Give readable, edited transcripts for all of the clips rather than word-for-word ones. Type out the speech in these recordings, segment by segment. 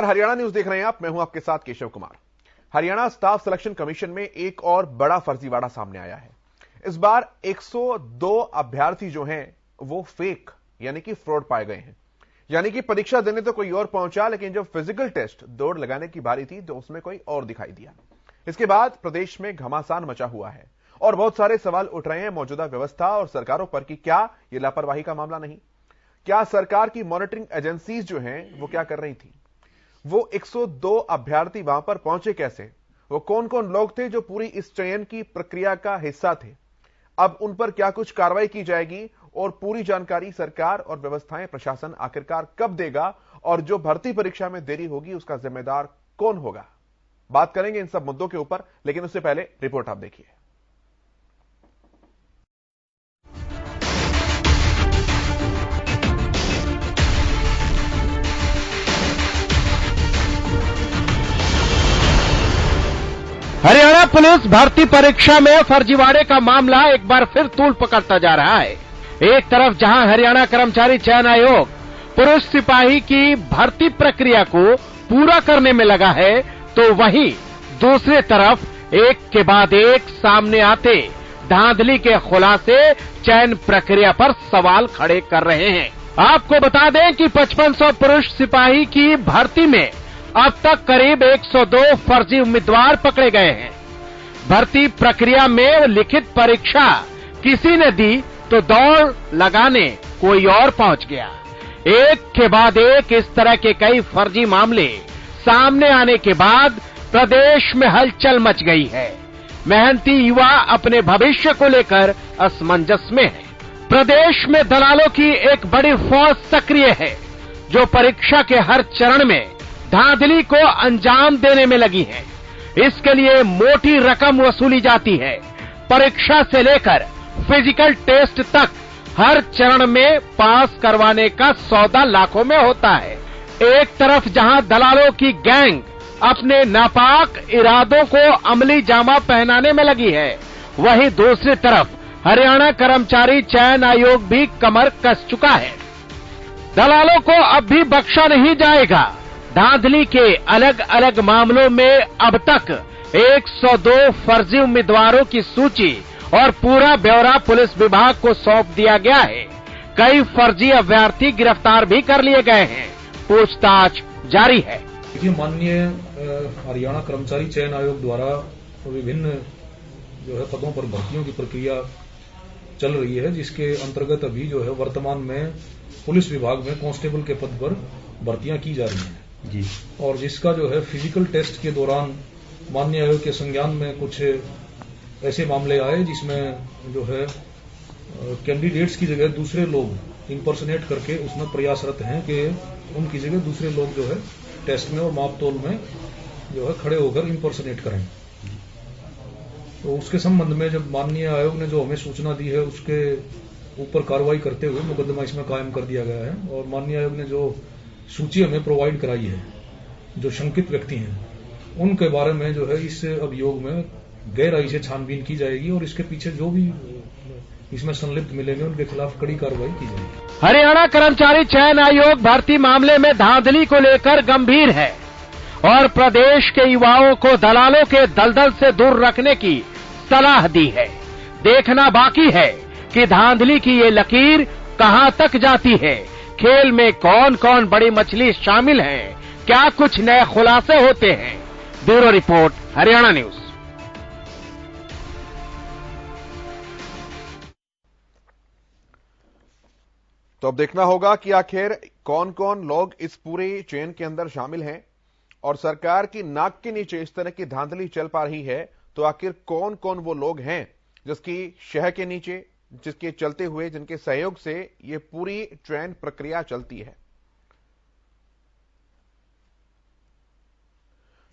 Haryana news देख रहे हैं आप, मैं हूं आपके साथ Keshav Kumar. Haryana staff selection commission में एक और बड़ा फर्जीवाड़ा सामने आया है। इस बार 102 अभ्यर्थी जो हैं वो फेक यानी कि फ्रॉड पाए गए हैं। यानी कि परीक्षा देने तो कोई और पहुंचा, लेकिन जब फिजिकल टेस्ट दौड़ लगाने की बारी थी तो उसमें कोई और दिखाई दिया। इसके बाद प्रदेश में घमासान मचा हुआ है और बहुत सारे सवाल उठ रहे हैं मौजूदा व्यवस्था और सरकारों पर कि क्या यह लापरवाही का मामला नहीं, क्या सरकार की मॉनिटरिंग एजेंसीज जो हैं वो क्या कर रही थी, वो 102 अभ्यर्थी वहां पर पहुंचे कैसे, वो कौन कौन लोग थे जो पूरी इस चयन की प्रक्रिया का हिस्सा थे, अब उन पर क्या कुछ कार्रवाई की जाएगी और पूरी जानकारी सरकार और व्यवस्थाएं प्रशासन आखिरकार कब देगा और जो भर्ती परीक्षा में देरी होगी उसका जिम्मेदार कौन होगा। बात करेंगे इन सब मुद्दों के ऊपर, लेकिन उससे पहले रिपोर्ट आप देखिए। हरियाणा पुलिस भर्ती परीक्षा में फर्जीवाड़े का मामला एक बार फिर तूल पकड़ता जा रहा है। एक तरफ जहां हरियाणा कर्मचारी चयन आयोग पुरुष सिपाही की भर्ती प्रक्रिया को पूरा करने में लगा है, तो वहीं दूसरी तरफ एक के बाद एक सामने आते धांधली के खुलासे चयन प्रक्रिया पर सवाल खड़े कर रहे हैं। आपको बता दें कि 5500 पुरुष सिपाही की भर्ती में अब तक करीब 102 फर्जी उम्मीदवार पकड़े गए हैं। भर्ती प्रक्रिया में लिखित परीक्षा किसी ने दी तो दौड़ लगाने कोई और पहुंच गया। एक के बाद एक इस तरह के कई फर्जी मामले सामने आने के बाद प्रदेश में हलचल मच गई है। मेहनती युवा अपने भविष्य को लेकर असमंजस में है। प्रदेश में दलालों की एक बड़ी फौज सक्रिय है जो परीक्षा के हर चरण में धांधली को अंजाम देने में लगी है। इसके लिए मोटी रकम वसूली जाती है। परीक्षा से लेकर फिजिकल टेस्ट तक हर चरण में पास करवाने का सौदा लाखों में होता है। एक तरफ जहां दलालों की गैंग अपने नापाक इरादों को अमली जामा पहनाने में लगी है, वहीं दूसरी तरफ हरियाणा कर्मचारी चयन आयोग भी कमर कस चुका है। दलालों को अब भी बख्शा नहीं जाएगा। धांधली के अलग अलग मामलों में अब तक 102 फर्जी उम्मीदवारों की सूची और पूरा ब्यौरा पुलिस विभाग को सौंप दिया गया है। कई फर्जी अभ्यर्थी गिरफ्तार भी कर लिए गए हैं। पूछताछ जारी है। देखिए, माननीय हरियाणा कर्मचारी चयन आयोग द्वारा विभिन्न जो है पदों पर भर्तियों की प्रक्रिया चल रही है, जिसके अंतर्गत अभी जो है वर्तमान में पुलिस विभाग में कांस्टेबल के पद पर भर्तियां की जा रही हैं जी। और जिसका जो है फिजिकल टेस्ट के दौरान माननीय आयोग के संज्ञान में कुछ ऐसे मामले आए जिसमें जो है कैंडिडेट्स की जगह दूसरे लोग इंपर्सनेट करके उसमें प्रयासरत हैं कि उनकी जगह दूसरे लोग जो है टेस्ट में और मापतोल में जो है खड़े होकर इंपर्सनेट करें। तो उसके संबंध में जब माननीय आयोग ने जो हमें सूचना दी है उसके ऊपर कार्रवाई करते हुए मुकदमा इसमें कायम कर दिया गया है। और माननीय आयोग ने जो सूची हमें प्रोवाइड कराई है, जो शंकित व्यक्ति हैं उनके बारे में जो है इस अभियोग में गहराई से छानबीन की जाएगी और इसके पीछे जो भी इसमें संलिप्त मिलेंगे उनके खिलाफ कड़ी कार्रवाई की जाएगी। हरियाणा कर्मचारी चयन आयोग भर्ती मामले में धांधली को लेकर गंभीर है और प्रदेश के युवाओं को दलालों के दलदल से दूर रखने की सलाह दी है। देखना बाकी है कि धांधली की ये लकीर कहां तक जाती है। खेल में कौन कौन बड़ी मछली शामिल है, क्या कुछ नए खुलासे होते हैं। Bureau report, Haryana news. तो अब देखना होगा कि आखिर कौन कौन लोग इस पूरे चेन के अंदर शामिल हैं और सरकार की नाक के नीचे इस तरह की धांधली चल पा रही है तो आखिर कौन कौन वो लोग हैं जिसकी शह के नीचे, जिसके चलते हुए, जिनके सहयोग से ये पूरी चयन प्रक्रिया चलती है।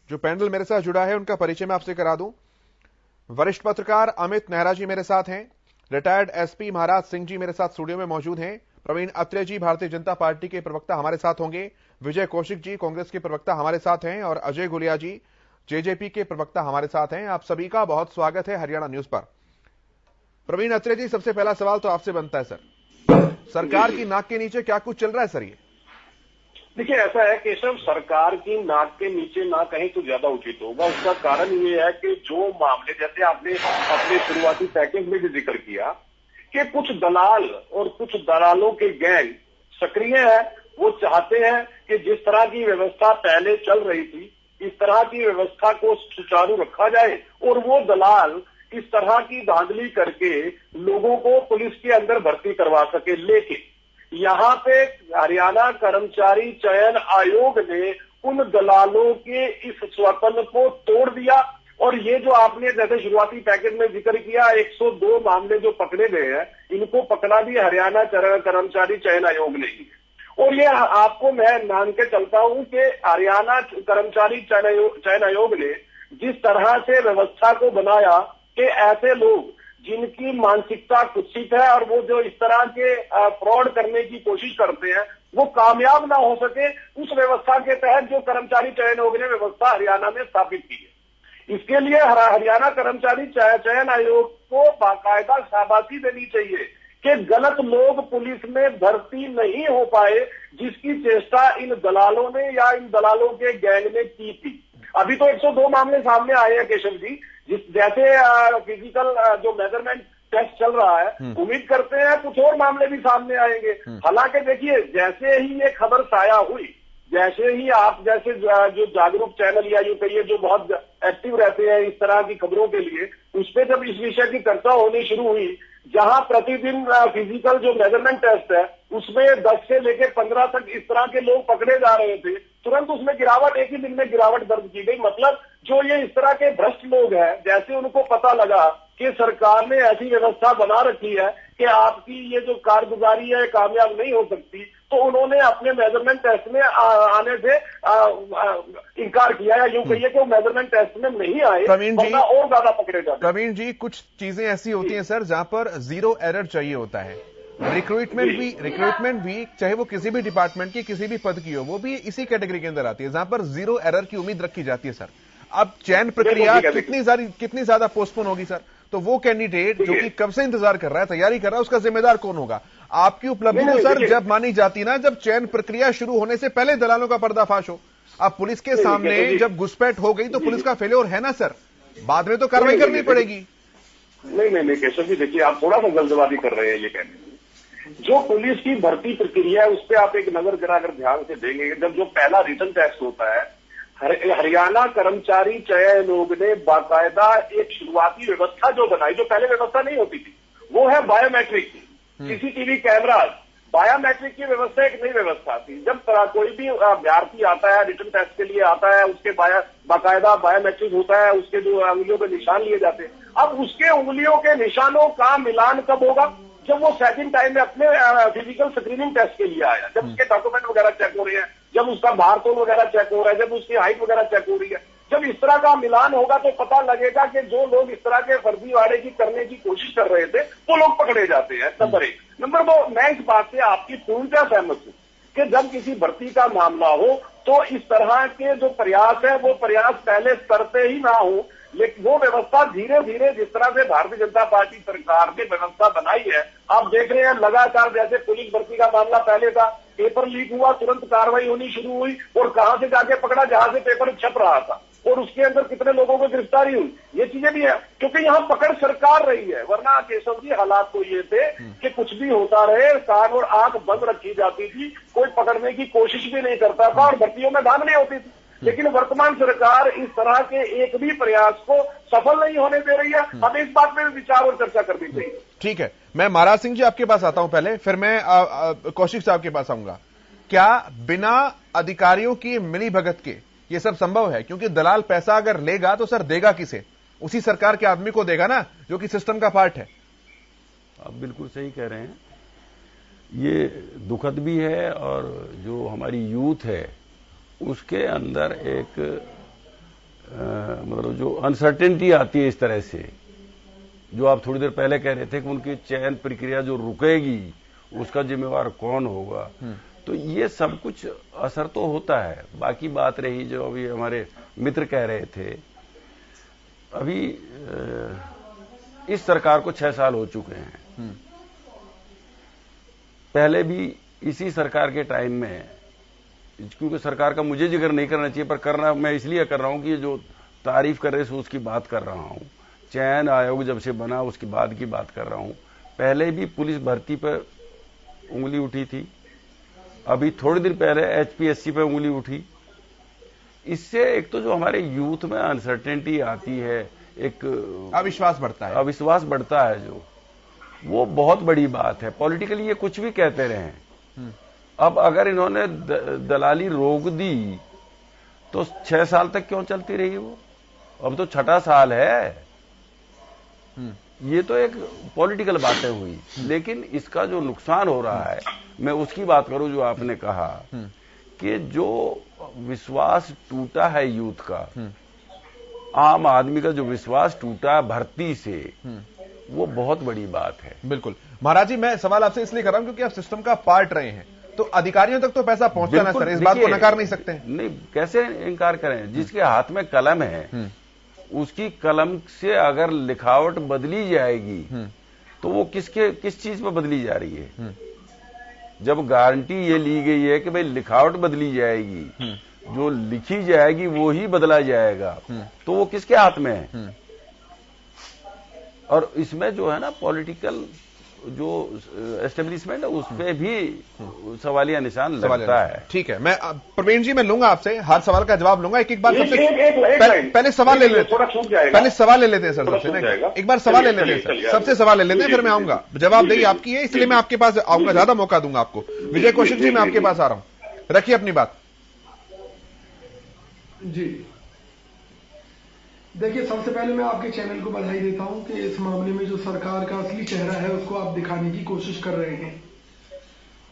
जो पैनल मेरे साथ जुड़ा है उनका परिचय मैं आपसे करा दूं। वरिष्ठ पत्रकार अमित नेहरा जी मेरे साथ हैं। रिटायर्ड एसपी महाराज सिंह जी मेरे साथ स्टूडियो में मौजूद हैं। प्रवीण अत्रे जी भारतीय जनता पार्टी के प्रवक्ता हमारे साथ होंगे। विजय कौशिक जी कांग्रेस के प्रवक्ता हमारे साथ हैं और अजय गुलिया जी जेजेपी के प्रवक्ता हमारे साथ हैं। आप सभी का बहुत स्वागत है हरियाणा न्यूज पर। प्रवीण अत्रे जी, सबसे पहला सवाल तो आपसे बनता है सर, सरकार की नाक के नीचे क्या कुछ चल रहा है सर? ये देखिए, ऐसा है केशव, सरकार की नाक के नीचे ना कहीं तो ज्यादा उचित होगा। उसका कारण ये है कि जो मामले, जैसे आपने अपने शुरुआती पैकेज में भी जिक्र किया कि कुछ दलाल और कुछ दलालों के गैंग सक्रिय है, वो चाहते हैं कि जिस तरह की व्यवस्था पहले चल रही थी, इस तरह की व्यवस्था को सुचारू रखा जाए और वो दलाल इस तरह की धांधली करके लोगों को पुलिस के अंदर भर्ती करवा सके। लेकिन यहाँ पे हरियाणा कर्मचारी चयन आयोग ने उन दलालों के इस स्वप्न को तोड़ दिया और ये जो आपने जैसे शुरुआती पैकेज में जिक्र किया 102 मामले जो पकड़े गए हैं, इनको पकड़ा भी हरियाणा कर्मचारी चयन आयोग ने ही। और ये आपको मैं मान के चलता हूं कि हरियाणा कर्मचारी चयन आयोग ने जिस तरह से व्यवस्था को बनाया कि ऐसे लोग जिनकी मानसिकता कुत्सित है और वो जो इस तरह के फ्रॉड करने की कोशिश करते हैं वो कामयाब ना हो सके, उस व्यवस्था के तहत जो कर्मचारी चयन आयोग ने व्यवस्था हरियाणा में स्थापित की है, इसके लिए हरियाणा कर्मचारी चयन आयोग को बाकायदा शाबाशी देनी चाहिए कि गलत लोग पुलिस में भर्ती नहीं हो पाए, जिसकी चेष्टा इन दलालों ने या इन दलालों के गैंग ने की थी। अभी तो 102 मामले सामने आए हैं केशव जी, जैसे फिजिकल जो मेजरमेंट टेस्ट चल रहा है, उम्मीद करते हैं कुछ और मामले भी सामने आएंगे। हालांकि देखिए, जैसे ही ये खबर साया हुई, जैसे ही आप जैसे जो जागरूक चैनल या यूं कहिए जो बहुत एक्टिव रहते हैं इस तरह की खबरों के लिए, उस पर जब इस विषय की चर्चा होनी शुरू हुई, जहां प्रतिदिन फिजिकल जो मेजरमेंट टेस्ट है उसमें 10 से लेकर 15 तक इस तरह के लोग पकड़े जा रहे थे, तुरंत उसमें गिरावट, एक ही दिन में गिरावट दर्ज की गई। मतलब जो ये इस तरह के भ्रष्ट लोग हैं, जैसे उनको पता लगा कि सरकार ने ऐसी व्यवस्था बना रखी है कि आपकी ये जो कारगुजारी है कामयाब नहीं हो सकती, तो उन्होंने अपने मेजरमेंट टेस्ट में आने से इनकार किया, या यूं कहिए कि वो मेजरमेंट टेस्ट में नहीं आए, वरना और ज्यादा पकड़े जाते। प्रवीण जी, कुछ चीजें ऐसी होती हैं सर जहां पर जीरो एरर चाहिए होता है। रिक्रूटमेंट भी चाहे वो किसी भी डिपार्टमेंट की किसी भी पद की हो, वो भी इसी कैटेगरी के अंदर आती है जहां पर जीरो एरर की उम्मीद रखी जाती है सर। अब चयन प्रक्रिया कितनी ज्यादा पोस्टपोन होगी सर, तो वो कैंडिडेट जो कि कब से इंतजार कर रहा है, तैयारी कर रहा है, उसका जिम्मेदार कौन होगा? आपकी उपलब्धि तो सर जब मानी जाती ना, जब चयन प्रक्रिया शुरू होने से पहले दलालों का पर्दाफाश हो। अब पुलिस के सामने जब घुसपैठ हो गई तो पुलिस का फेल्योर है ना सर, बाद में तो कार्रवाई करनी पड़ेगी। नहीं केशव जी, देखिए आप थोड़ा सा जल्दबाजी कर रहे हैं। ये कहने जो पुलिस की भर्ती प्रक्रिया है उस पर आप एक नजर जरा अगर ध्यान से देंगे, जब जो पहला रिटन टेस्ट होता है, हरियाणा कर्मचारी चयन आयोग ने बाकायदा एक शुरुआती व्यवस्था जो बनाई, जो पहले व्यवस्था नहीं होती थी, वो है बायोमेट्रिक की, सीसीटीवी कैमरा। बायोमेट्रिक की व्यवस्था एक नई व्यवस्था थी। जब कोई भी अभ्यर्थी आता है, रिटन टेस्ट के लिए आता है, उसके बाकायदा बायोमेट्रिक होता है, उसके जो उंगलियों के निशान लिए जाते हैं। अब उसके उंगलियों के निशानों का मिलान कब होगा? जब वो सेकंड टाइम में अपने फिजिकल स्क्रीनिंग टेस्ट के लिए आया, जब उसके डॉक्यूमेंट वगैरह चेक हो रहे हैं, जब उसका भार तोल वगैरह चेक हो रहा है, जब उसकी हाइट वगैरह चेक हो रही है, जब इस तरह का मिलान होगा तो पता लगेगा कि जो लोग इस तरह के फर्जीवाड़े की करने की कोशिश कर रहे थे वो लोग पकड़े जाते हैं। नंबर 1। नंबर 2, मैं इस बात से आपकी पूर्णतः सहमत हूं कि जब किसी भर्ती का मामला हो तो इस तरह के जो प्रयास है वो प्रयास पहले स्तर से ही ना हो, लेकिन वो व्यवस्था धीरे धीरे जिस तरह से भारतीय जनता पार्टी सरकार ने व्यवस्था बनाई है, आप देख रहे हैं लगातार, जैसे पुलिस भर्ती का मामला पहले था, पेपर लीक हुआ, तुरंत कार्रवाई होनी शुरू हुई और कहां से जाके पकड़ा, जहां से पेपर छप रहा था, और उसके अंदर कितने लोगों को गिरफ्तारी हुई, ये चीजें भी है, क्योंकि यहाँ पकड़ सरकार रही है। वरना केशव जी हालात तो ये थे कि कुछ भी होता रहे, कान और आंख बंद रखी जाती थी, कोई पकड़ने की कोशिश भी नहीं करता था और भर्तियों में धांधली होती थी। लेकिन वर्तमान सरकार इस तरह के एक भी प्रयास को सफल नहीं होने दे रही है। हमें इस बात में विचार और चर्चा करनी चाहिए। ठीक है, मैं महाराज सिंह जी आपके पास आता हूं पहले, फिर मैं कौशिक साहब के पास आऊंगा। क्या बिना अधिकारियों की मिली भगत के ये सब संभव है? क्योंकि दलाल पैसा अगर लेगा तो सर देगा किसे? उसी सरकार के आदमी को देगा ना, जो कि सिस्टम का पार्ट है। आप बिल्कुल सही कह रहे हैं, ये दुखद भी है, और जो हमारी यूथ है उसके अंदर एक मतलब जो अनसर्टेनिटी आती है इस तरह से, जो आप थोड़ी देर पहले कह रहे थे कि उनकी चयन प्रक्रिया जो रुकेगी उसका जिम्मेवार कौन होगा, तो ये सब कुछ असर तो होता है। बाकी बात रही जो अभी हमारे मित्र कह रहे थे, अभी इस सरकार को 6 साल हो चुके हैं। पहले भी इसी सरकार के टाइम में क्योंकि सरकार का मुझे जिक्र नहीं करना चाहिए, पर करना मैं इसलिए कर रहा हूं कि जो तारीफ कर रहे थे उसकी बात कर रहा हूं। चयन आयोग जब से बना उसके बाद की बात कर रहा हूं। पहले भी पुलिस भर्ती पर उंगली उठी थी, अभी थोड़े दिन पहले एचपीएससी पे उंगली उठी। इससे एक तो जो हमारे यूथ में अनसर्टेनिटी आती है, एक अविश्वास बढ़ता है जो वो बहुत बड़ी बात है। पॉलिटिकली ये कुछ भी कहते रहे, अब अगर इन्होंने दलाली रोक दी तो 6 साल तक क्यों चलती रही वो? अब तो 6ठा साल है। ये तो एक पॉलिटिकल बातें हुई, लेकिन इसका जो नुकसान हो रहा है, मैं उसकी बात करूं जो आपने कहा कि जो विश्वास टूटा है यूथ का, आम आदमी का जो विश्वास टूटा भर्ती से, वो बहुत बड़ी बात है। बिल्कुल महाराज जी, मैं सवाल आपसे इसलिए कर रहा हूं क्योंकि आप सिस्टम का पार्ट रहे हैं, तो अधिकारियों तक तो पैसा पहुंचता ना सर, इस बात को नकार नहीं सकते। नहीं, कैसे इनकार करें? जिसके हाथ में कलम है उसकी कलम से अगर लिखावट बदली जाएगी तो वो किस चीज पर बदली जा रही है? जब गारंटी ये ली गई है कि भाई लिखावट बदली जाएगी, जो लिखी जाएगी वो ही बदला जाएगा, तो वो किसके हाथ में है? और इसमें जो है ना पॉलिटिकल जो एस्टेब्लिशमेंट है उस पे भी सवालिया निशान लगता है। ठीक है, मैं प्रवीण जी मैं लूंगा आपसे, हर सवाल का जवाब लूंगा। एक बार सबसे पहले सवाल ले लेते हैं, पहले सवाल ले लेते हैं सर सबसे ना, एक बार सवाल ले लेते हैं सर, सबसे सवाल ले लेते हैं, फिर मैं आऊंगा। जवाबदेही आपकी है इसलिए मैं आपके पास आऊंगा, ज्यादा मौका दूंगा आपको। विजय कौशिक जी मैं आपके पास आ रहा हूं, रखिए अपनी बात। जी देखिए, सबसे पहले मैं आपके चैनल को बधाई देता हूं कि इस मामले में जो सरकार का असली चेहरा है उसको आप दिखाने की कोशिश कर रहे हैं।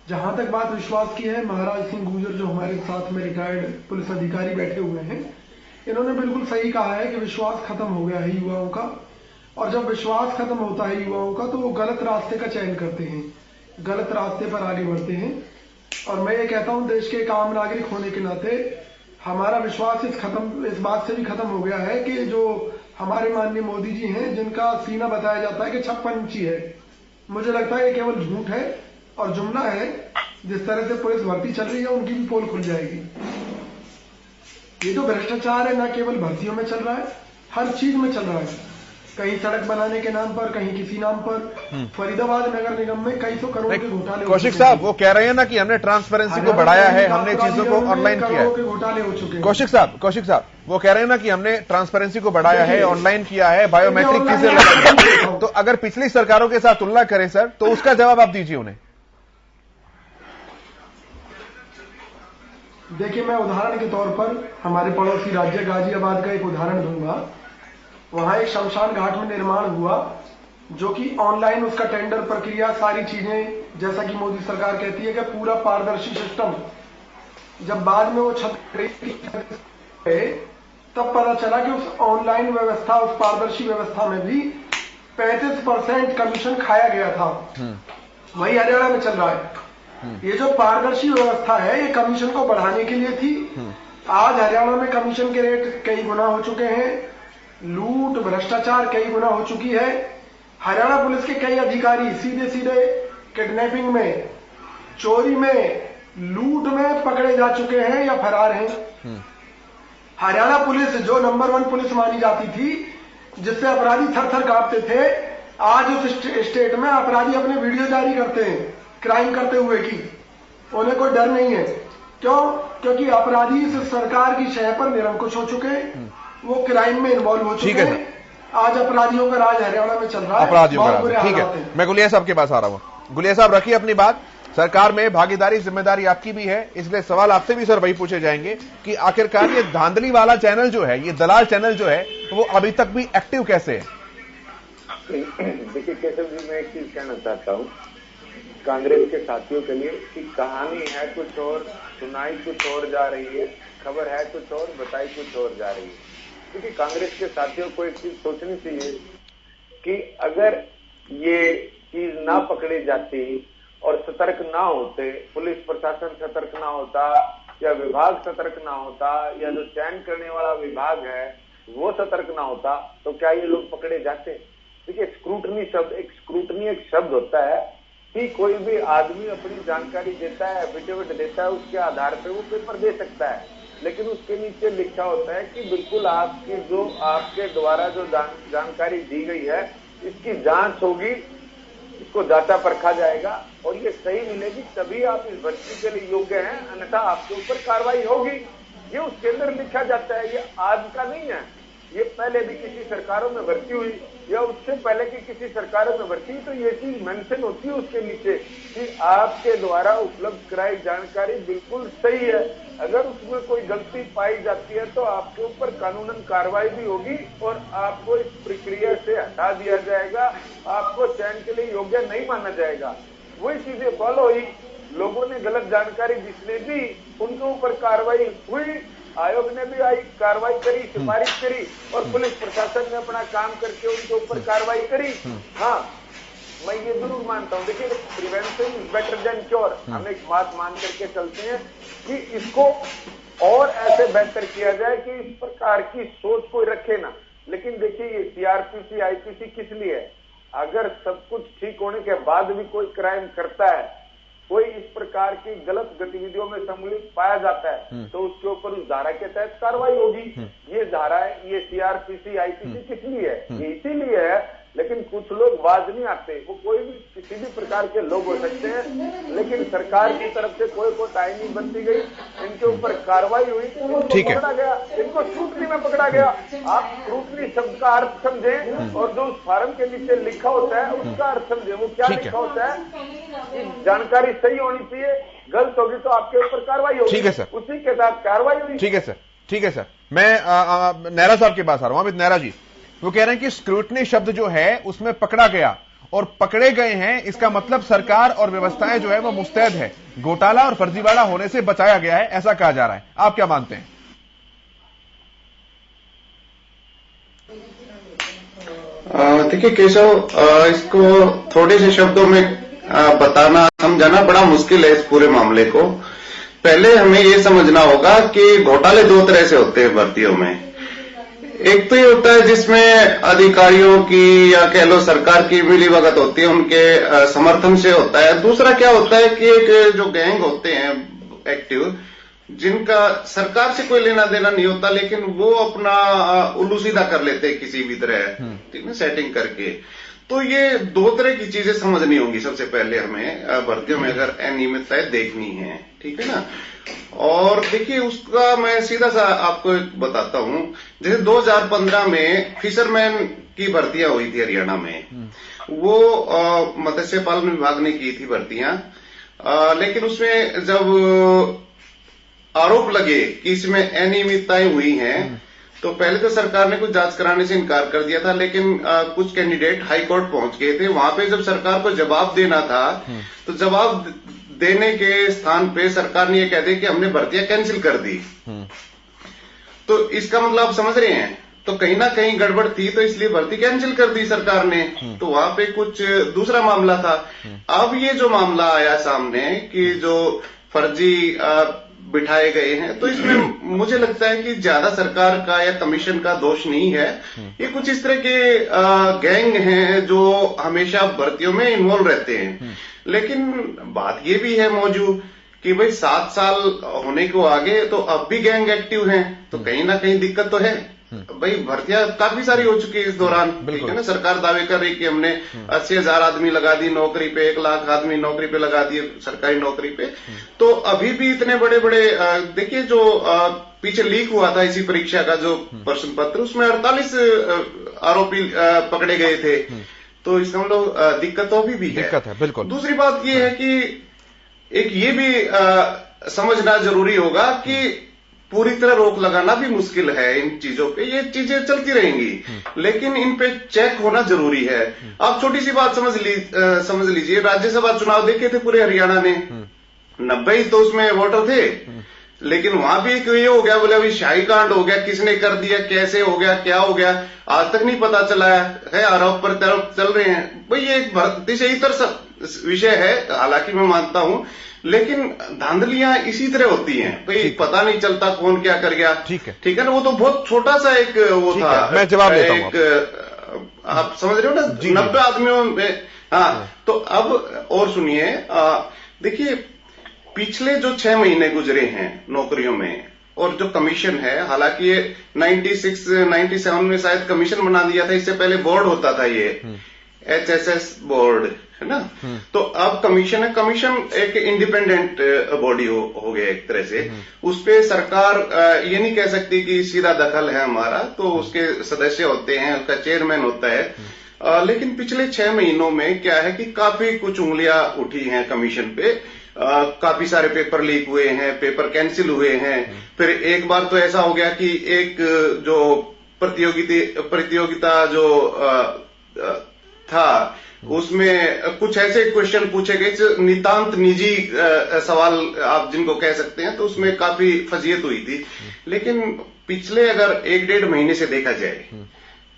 जहां तक बात विश्वास की है, महाराज सिंह गुर्जर जो हमारे साथ में रिटायर्ड पुलिस अधिकारी बैठे हुए हैं, इन्होंने बिल्कुल सही कहा है कि विश्वास खत्म हो गया है युवाओं का, और जब विश्वास खत्म होता है युवाओं का तो वो गलत रास्ते का चयन करते हैं, गलत रास्ते पर आगे बढ़ते हैं। और मैं ये कहता हूं, देश के एक आम नागरिक होने के नाते हमारा विश्वास इस बात से भी खत्म हो गया है कि जो हमारे माननीय मोदी जी हैं, जिनका सीना बताया जाता है कि 56 इंची है, मुझे लगता है ये केवल झूठ है और जुमला है। जिस तरह से पुलिस भर्ती चल रही है उनकी भी पोल खुल जाएगी। ये जो भ्रष्टाचार है न केवल भर्तियों में चल रहा है, हर चीज में चल रहा है। कहीं सड़क बनाने के नाम पर, कहीं किसी नाम पर। फरीदाबाद नगर निगम में कई सौ करोड़ के घोटाले। कौशिक साहब वो कह रहे हैं ना कि हमने ट्रांसपेरेंसी को बढ़ाया है, हमने चीजों को ऑनलाइन किया है। घोटाले हो चुके हैं। कौशिक साहब वो कह रहे हैं ना कि हमने ट्रांसपेरेंसी को बढ़ाया है, ऑनलाइन किया है, बायोमेट्रिक चीजें लगाई। तो अगर पिछली सरकारों के साथ तुलना करें सर, तो उसका जवाब आप दीजिए उन्हें। देखिए, मैं उदाहरण के तौर पर हमारे पड़ोसी राज्य गाजियाबाद का एक उदाहरण दूंगा। वहां एक शमशान घाट में निर्माण हुआ जो कि ऑनलाइन उसका टेंडर प्रक्रिया, सारी चीजें, जैसा कि मोदी सरकार कहती है कि पूरा पारदर्शी सिस्टम। जब बाद में वो छत तब पता चला कि उस ऑनलाइन व्यवस्था, उस पारदर्शी व्यवस्था में भी 35% कमीशन खाया गया था। वही हरियाणा में चल रहा है। ये जो पारदर्शी व्यवस्था है ये कमीशन को बढ़ाने के लिए थी। आज हरियाणा में कमीशन के रेट कई गुना हो चुके हैं, लूट भ्रष्टाचार कई गुना हो चुकी है। हरियाणा पुलिस के कई अधिकारी सीधे सीधे किडनैपिंग में, चोरी में, लूट में पकड़े जा चुके हैं या फरार हैं। हरियाणा पुलिस जो नंबर 1 पुलिस मानी जाती थी, जिससे अपराधी थर थर कांपते थे, आज उस स्टेट में अपराधी अपने वीडियो जारी करते हैं क्राइम करते हुए की उन्हें कोई डर नहीं है। क्यों? क्योंकि अपराधी इस सरकार की शह पर निरंकुश हो चुके हैं, वो क्राइम में इन्वॉल्व हो चुके हैं। आज अपराधियों का राज हरियाणा में चल रहा है। अपराधियों का राज, ठीक है। मैं गुलिया साहब के पास आ रहा हूं। गुलिया साहब रखिए अपनी बात। सरकार में भागीदारी, जिम्मेदारी आपकी भी है, इसलिए सवाल आपसे भी सर वही पूछे जाएंगे कि आखिरकार ये धांधली वाला चैनल जो है, ये दलाल चैनल जो है, वो अभी तक भी एक्टिव कैसे है? देखिए केशव जी, मैं एक चीज कहना चाहता हूँ कांग्रेस के साथियों के लिए कि कहानी है कुछ और, सुनाई कुछ और जा रही है, खबर है कुछ और, बताई कुछ और जा रही है। क्योंकि कांग्रेस के साथियों को एक चीज सोचनी चाहिए कि अगर ये चीज ना पकड़ी जाती और सतर्क ना होते, पुलिस प्रशासन सतर्क ना होता या विभाग सतर्क ना होता या जो चयन करने वाला विभाग है वो सतर्क ना होता, तो क्या ये लोग पकड़े जाते? देखिए स्क्रूटनी एक शब्द होता है कि कोई भी आदमी अपनी जानकारी देता है, एफिडेविट देता है, उसके आधार पे वो पेपर दे सकता है, लेकिन उसके नीचे लिखा होता है कि बिल्कुल आपकी जो आपके द्वारा जो जानकारी दी गई है इसकी जांच होगी, इसको जांचा परखा जाएगा और ये सही मिलेगी तभी आप इस भर्ती के लिए योग्य हैं, अन्यथा आपके ऊपर कार्रवाई होगी। ये उसके अंदर लिखा जाता है। ये आज का नहीं है, ये पहले भी किसी सरकारों में भर्ती हुई या उससे पहले की किसी सरकारों में भर्ती, तो ये चीज मेंशन होती है उसके नीचे कि आपके द्वारा उपलब्ध कराई जानकारी बिल्कुल सही है। अगर उसमें कोई गलती पाई जाती है तो आपके ऊपर कानूनन कार्रवाई भी होगी और आपको इस प्रक्रिया से हटा दिया जाएगा, आपको चयन के लिए योग्य नहीं माना जाएगा। वही चीजें फॉलो हुई, लोगों ने गलत जानकारी जिसने दी उनके ऊपर कार्रवाई हुई, आयोग ने भी आई कार्रवाई करी, सिफारिश करी और पुलिस प्रशासन ने अपना काम करके उनके ऊपर कार्रवाई करी। हाँ, मैं ये जरूर मानता हूँ, देखिए prevention is better than cure, हम एक बात मान करके चलते हैं कि इसको और ऐसे बेहतर किया जाए कि इस प्रकार की सोच कोई रखे ना। लेकिन देखिए ये सीआरपीसी आईपीसी किस लिए है? अगर सब कुछ ठीक होने के बाद भी कोई क्राइम करता है, कोई इस प्रकार की गलत गतिविधियों में सम्मिलित पाया जाता है तो उसके ऊपर उस धारा के तहत कार्रवाई होगी। ये धारा है, ये सीआरपीसी आईपीसी किस लिए है? ये इसीलिए है। लेकिन कुछ लोग बाज नहीं आते, वो कोई भी किसी भी प्रकार के लोग हो सकते हैं, लेकिन सरकार की तरफ से कोई कोताही नहीं बरती गई, इनके ऊपर कार्रवाई हुई, इनको पकड़ा गया, इनको स्क्रूटनी में पकड़ा गया। आप स्क्रूटनी शब्द का अर्थ समझें और जो उस फार्म के नीचे लिखा होता है उसका अर्थ समझें। वो क्या लिखा होता है कि जानकारी सही होनी चाहिए, गलत होगी तो आपके ऊपर कार्रवाई होगी। ठीक है सर, उसी के साथ कार्रवाई हुई। ठीक है सर, ठीक है सर। मैं नेहरा साहब के पास आ रहा हूं। अमित नेहरा जी, वो कह रहे हैं कि स्क्रूटनी शब्द जो है उसमें पकड़ा गया और पकड़े गए हैं, इसका मतलब सरकार और व्यवस्थाएं जो है वो मुस्तैद है, घोटाला और फर्जीवाड़ा होने से बचाया गया है, ऐसा कहा जा रहा है। आप क्या मानते हैं? देखिए केशव, इसको थोड़े से शब्दों में बताना समझाना बड़ा मुश्किल है इस पूरे मामले को। पहले हमें ये समझना होगा कि घोटाले दो तरह से होते हैं भर्तियों में। एक तो ये होता है जिसमें अधिकारियों की या कह लो सरकार की मिलीभगत होती है, उनके समर्थन से होता है। दूसरा क्या होता है कि एक जो गैंग होते हैं एक्टिव, जिनका सरकार से कोई लेना देना नहीं होता, लेकिन वो अपना उल्लू सीधा कर लेते हैं किसी भी तरह, ठीक है, सेटिंग करके। तो ये दो तरह की चीजें समझनी होंगी सबसे पहले हमें भर्तियों में, अगर अनियमितताएं देखनी है, ठीक है ना। और देखिए उसका मैं सीधा सा आपको बताता हूं। जैसे 2015 में फिशरमैन की भर्तियां हुई थी हरियाणा में, वो मत्स्य पालन विभाग ने की थी भर्तियां, लेकिन उसमें जब आरोप लगे कि इसमें अनियमितताएं हुई हैं तो पहले तो सरकार ने कुछ जांच कराने से इनकार कर दिया था, लेकिन कुछ कैंडिडेट हाई कोर्ट पहुंच गए थे। वहां पे जब सरकार को जवाब देना था तो जवाब देने के स्थान पे सरकार ने ये कह दिया कि हमने भर्तियां कैंसिल कर दी। तो इसका मतलब आप समझ रहे हैं, तो कहीं ना कहीं गड़बड़ थी, तो इसलिए भर्ती कैंसिल कर दी सरकार ने। तो वहां पे कुछ दूसरा मामला था। अब ये जो मामला आया सामने कि जो फर्जी बिठाए गए हैं, तो इसमें मुझे लगता है कि ज्यादा सरकार का या कमीशन का दोष नहीं है। ये कुछ इस तरह के गैंग हैं जो हमेशा भर्तियों में इन्वॉल्व रहते हैं। लेकिन बात ये भी है मौजूद कि भाई 7 साल होने को आगे तो अब भी गैंग एक्टिव हैं, तो कहीं ना कहीं दिक्कत तो है। भाई भर्तियां काफी सारी हो चुकी है इस दौरान, ठीक है ना। सरकार दावे कर रही कि हमने 80,000 आदमी लगा दी नौकरी पे, 1 लाख आदमी नौकरी पे लगा दिए सरकारी नौकरी पे। तो अभी भी इतने बड़े बड़े देखिए जो पीछे लीक हुआ था इसी परीक्षा का जो प्रश्न पत्र, उसमें 48 आरोपी पकड़े गए थे। तो इसका मतलब दिक्कत तो अभी भी है। दिक्कत है, बिल्कुल। दूसरी बात ये है कि एक ये भी समझना जरूरी होगा कि पूरी तरह रोक लगाना भी मुश्किल है इन चीजों पे। ये चीजें चलती रहेंगी, लेकिन इन पे चेक होना जरूरी है। आप छोटी सी बात समझ लीजिए, राज्यसभा चुनाव देखे थे पूरे हरियाणा ने, 90 तो उसमें वोटर थे, लेकिन वहां भी एक ये हो गया, बोले अभी शाही कांड हो गया, किसने कर दिया, कैसे हो गया, क्या हो गया, आज तक नहीं पता चला है। आरोप प्रत्यारोप चल रहे हैं। भाई ये एक भर्ती से इतर विषय है, हालांकि मैं मानता हूं, लेकिन धांधलियां इसी तरह होती हैं। भाई पता नहीं चलता कौन क्या कर गया। ठीक है, ठीक है ना। वो तो बहुत छोटा सा एक वो था। मैं जवाब देता हूं। आप समझ रहे हो ना, 90 आदमियों में हाँ, तो अब और सुनिए, देखिए पिछले जो 6 महीने गुजरे हैं नौकरियों में, और जो कमीशन है, हालांकि ये 96, 97 में शायद कमीशन बना दिया था, इससे पहले बोर्ड होता था ये HSS बोर्ड, है ना। तो अब कमीशन है, कमीशन एक इंडिपेंडेंट बॉडी हो गया एक तरह से। उस पे सरकार ये नहीं कह सकती कि सीधा दखल है हमारा, तो उसके सदस्य होते हैं, उसका चेयरमैन होता है। लेकिन पिछले 6 महीनों में क्या है कि काफी कुछ उंगलियां उठी हैं कमीशन पे। काफी सारे पेपर लीक हुए हैं, पेपर कैंसिल हुए हैं। फिर एक बार तो ऐसा हो गया कि एक जो प्रतियोगिता जो था, उसमें कुछ ऐसे क्वेश्चन पूछे गए जो नितांत निजी सवाल आप जिनको कह सकते हैं, तो उसमें काफी फजीयत हुई थी। लेकिन पिछले अगर 1-1.5 महीने से देखा जाए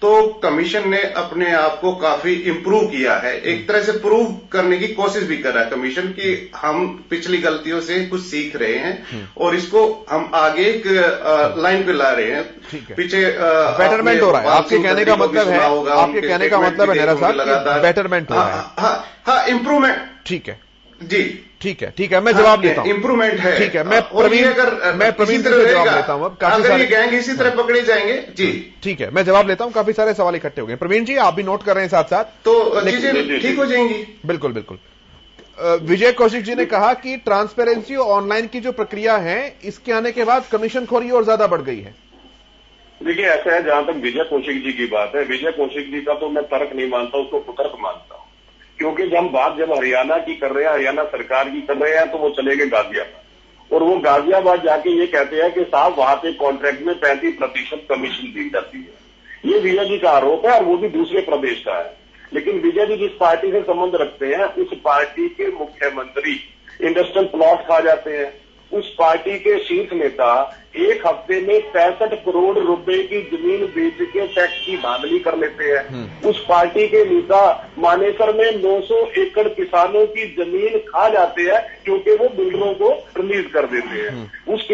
तो कमीशन ने अपने आप को काफी इंप्रूव किया है। एक तरह से प्रूव करने की कोशिश भी कर रहा है कमीशन कि हम पिछली गलतियों से कुछ सीख रहे हैं और इसको हम आगे एक लाइन पे ला रहे हैं। पीछे बेटरमेंट हो रहा है, आपके कहने का मतलब है, आपके कहने का मतलब है नेहरा साहब, बेटरमेंट हो रहा है। हाँ, इम्प्रूवमेंट। ठीक है जी, ठीक है, मैं जवाब लेता हूं। इंप्रूवमेंट है, ठीक है, मैं प्रवीण से जवाब लेता हूं। अब काफी सारे गैंग इसी तरह पकड़े जाएंगे। जी ठीक है, मैं जवाब लेता हूं। काफी सारे सवाल इकट्ठे हो गए। प्रवीण जी, आप भी नोट कर रहे हैं साथ साथ, तो चीजें ठीक हो जाएंगी। बिल्कुल बिल्कुल। विजय कौशिक जी ने कहा कि ट्रांसपेरेंसी और ऑनलाइन की जो प्रक्रिया है, इसके आने के बाद कमीशनखोरी और ज्यादा बढ़ गई है। देखिए, ऐसा है, जहां तक विजय कौशिक जी की बात है, विजय कौशिक जी का तो मैं तर्क नहीं मानता, उसको कुतर्क मानता हूं। क्योंकि जब हरियाणा की कर रहे हैं, हरियाणा सरकार की कर रहे हैं, तो वो चले गए गाजियाबाद, और वो गाजियाबाद जाके ये कहते हैं कि साहब वहां पे कॉन्ट्रैक्ट में 35% कमीशन दी जाती है। ये विजय जी का आरोप है, और वो भी दूसरे प्रदेश का है। लेकिन विजय जी जिस पार्टी से संबंध रखते हैं, उस पार्टी के मुख्यमंत्री इंडस्ट्रियल प्लॉट खा जाते हैं। उस पार्टी के शीर्ष नेता एक हफ्ते में 65 करोड़ रुपए की जमीन बेच के टैक्स की धांधली कर लेते हैं। उस पार्टी के नेता मानेसर में 900 एकड़ किसानों की जमीन खा जाते हैं, क्योंकि वो बिल्डरों को रिलीज कर देते हैं।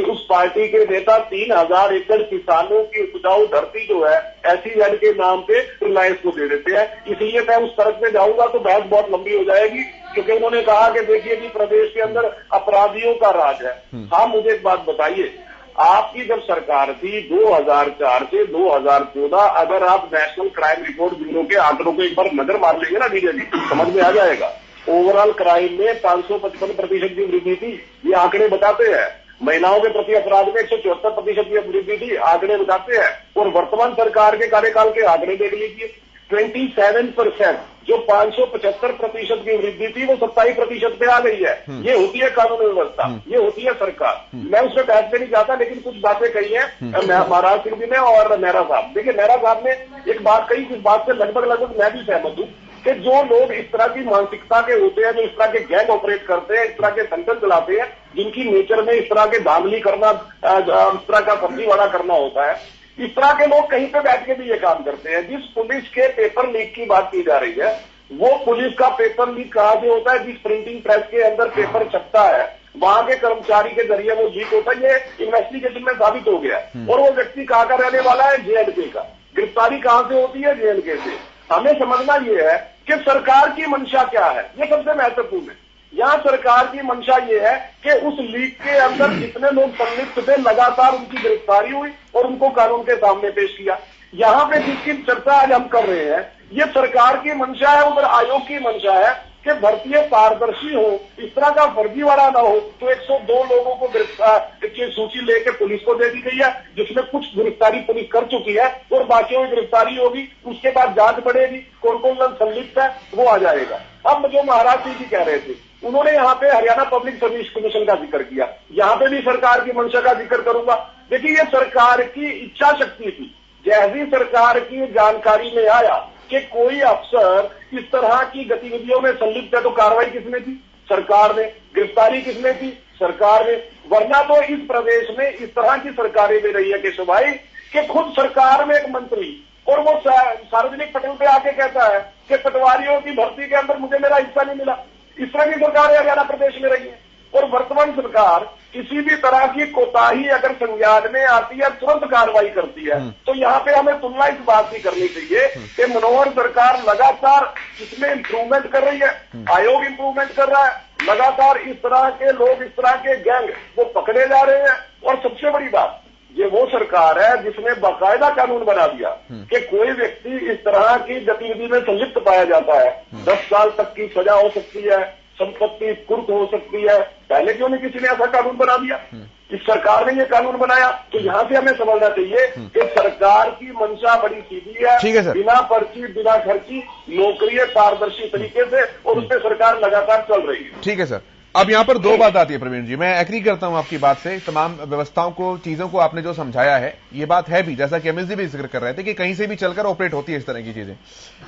उस पार्टी के नेता 3000 एकड़ किसानों की उपजाऊ धरती जो है SEZ के नाम पे रिलायंस को दे देते हैं। इसलिए मैं उस तरफ में जाऊंगा तो बहस बहुत लंबी हो जाएगी, क्योंकि उन्होंने कहा कि देखिए जी, प्रदेश के अंदर अपराधियों का राज है। हाँ, मुझे एक बात बताइए, आपकी जब सरकार थी 2004 से 2014, अगर आप नेशनल क्राइम रिपोर्ट ब्यूरो के आंकड़ों को एक बार नजर मार लेंगे ना विजय जी, समझ में आ जाएगा। ओवरऑल क्राइम में 555% की वृद्धि थी, ये आंकड़े बताते हैं। महिलाओं के प्रति अपराध में 174% की वृद्धि थी, आंकड़े बताते हैं। और वर्तमान सरकार के कार्यकाल के आंकड़े देख लीजिए, 27%, जो 575% की वृद्धि थी, वो 27% पे आ गई है। ये होती है कानून व्यवस्था, ये होती है सरकार। मैं उसमें बहस में नहीं जाता, लेकिन कुछ बातें कही है महाराज सिंह जी ने और नेहरा साहब। देखिए, नेहरा साहब ने एक बात कही, जिस बात से लगभग मैं भी सहमत हूं, कि जो लोग इस तरह की मानसिकता के होते हैं, जो इस तरह के गैंग ऑपरेट करते हैं, इस तरह के संगठन चलाते हैं, जिनकी नेचर में इस तरह के धांधली करना, इस तरह का फर्जीवाड़ा करना होता है, इस तरह के लोग कहीं पे बैठ के भी ये काम करते हैं। जिस पुलिस के पेपर लीक की बात की जा रही है, वो पुलिस का पेपर लीक कहां से होता है? जिस प्रिंटिंग प्रेस के अंदर पेपर छपता है, वहां के कर्मचारी के जरिए वो लीक होता है। ये इन्वेस्टिगेशन में साबित हो गया है। और वो व्यक्ति कहां का रहने वाला है? JNK का। गिरफ्तारी कहां से होती है? JNK से। हमें समझना ये है कि सरकार की मंशा क्या है, ये सबसे महत्वपूर्ण है। यहाँ सरकार की मंशा ये है कि उस लीक के अंदर जितने लोग संलिप्त थे, लगातार उनकी गिरफ्तारी हुई और उनको कानून के सामने पेश किया। यहाँ पे जिसकी चर्चा आज हम कर रहे हैं, ये सरकार की मंशा है, उधर आयोग की मंशा है कि भर्ती पारदर्शी हो, इस तरह का फर्जीवाड़ा ना हो। तो 102 लोगों को गिरफ्तार की सूची लेके पुलिस को दे दी गई है, जिसमें कुछ गिरफ्तारी पुलिस कर चुकी है और बाकियों की गिरफ्तारी होगी। उसके बाद जांच बढ़ेगी, कौन कौन लोग संलिप्त है वो आ जाएगा। अब जो महाराज सिंह जी कह रहे थे, उन्होंने यहाँ पे हरियाणा पब्लिक सर्विस कमीशन का जिक्र किया। यहाँ पे भी सरकार की मंशा का जिक्र करूंगा। देखिए, ये सरकार की इच्छा शक्ति थी। जैसी सरकार की जानकारी में आया कि कोई अफसर इस तरह की गतिविधियों में संलिप्त है, तो कार्रवाई किसने की? सरकार ने। गिरफ्तारी किसने की? सरकार ने। वरना तो इस प्रदेश में इस तरह की सरकारें भी रही है केशव भाई, कि खुद सरकार में एक मंत्री और वो सार्वजनिक पटल पे आके कहता है कि पटवारियों की भर्ती के अंदर मुझे मेरा हिस्सा नहीं मिला। इस तरह की सरकारें हरियाणा प्रदेश में रही है। और वर्तमान सरकार किसी भी तरह की कोताही अगर संज्ञान में आती है तुरंत कार्रवाई करती है। तो यहाँ पे हमें तुलना इस बात की करनी चाहिए कि मनोहर सरकार लगातार इसमें इंप्रूवमेंट कर रही है, आयोग इंप्रूवमेंट कर रहा है, लगातार इस तरह के लोग, इस तरह के गैंग वो पकड़े जा रहे हैं। और सबसे बड़ी बात, ये वो सरकार है जिसने बाकायदा कानून बना दिया कि कोई व्यक्ति इस तरह की गतिविधि में संलिप्त पाया जाता है 10 साल तक की सजा हो सकती है, संपत्ति कुर्क हो सकती है। पहले क्यों नहीं किसी ने ऐसा कानून बना दिया? इस सरकार ने ये कानून बनाया। तो यहाँ से हमें समझना चाहिए कि सरकार की मंशा बड़ी सीधी है, ठीक है सर। बिना पर्ची बिना खर्ची नौकरी पारदर्शी तरीके से, और उस पर सरकार लगातार चल रही है। ठीक है सर। अब यहां पर दो बात आती है प्रवीण जी, मैं एग्री करता हूं आपकी बात से, तमाम व्यवस्थाओं को, चीजों को आपने जो समझाया है ये बात है भी, जैसा कि एमएस जी भी जिक्र कर रहे थे कि कहीं से भी चलकर ऑपरेट होती है इस तरह की चीजें।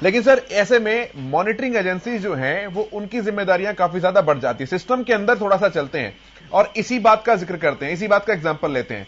लेकिन सर ऐसे में मॉनिटरिंग एजेंसी जो हैं वो उनकी जिम्मेदारियां काफी ज्यादा बढ़ जाती है, सिस्टम के अंदर थोड़ा सा चलते हैं और इसी बात का जिक्र करते हैं, इसी बात का एग्जाम्पल लेते हैं।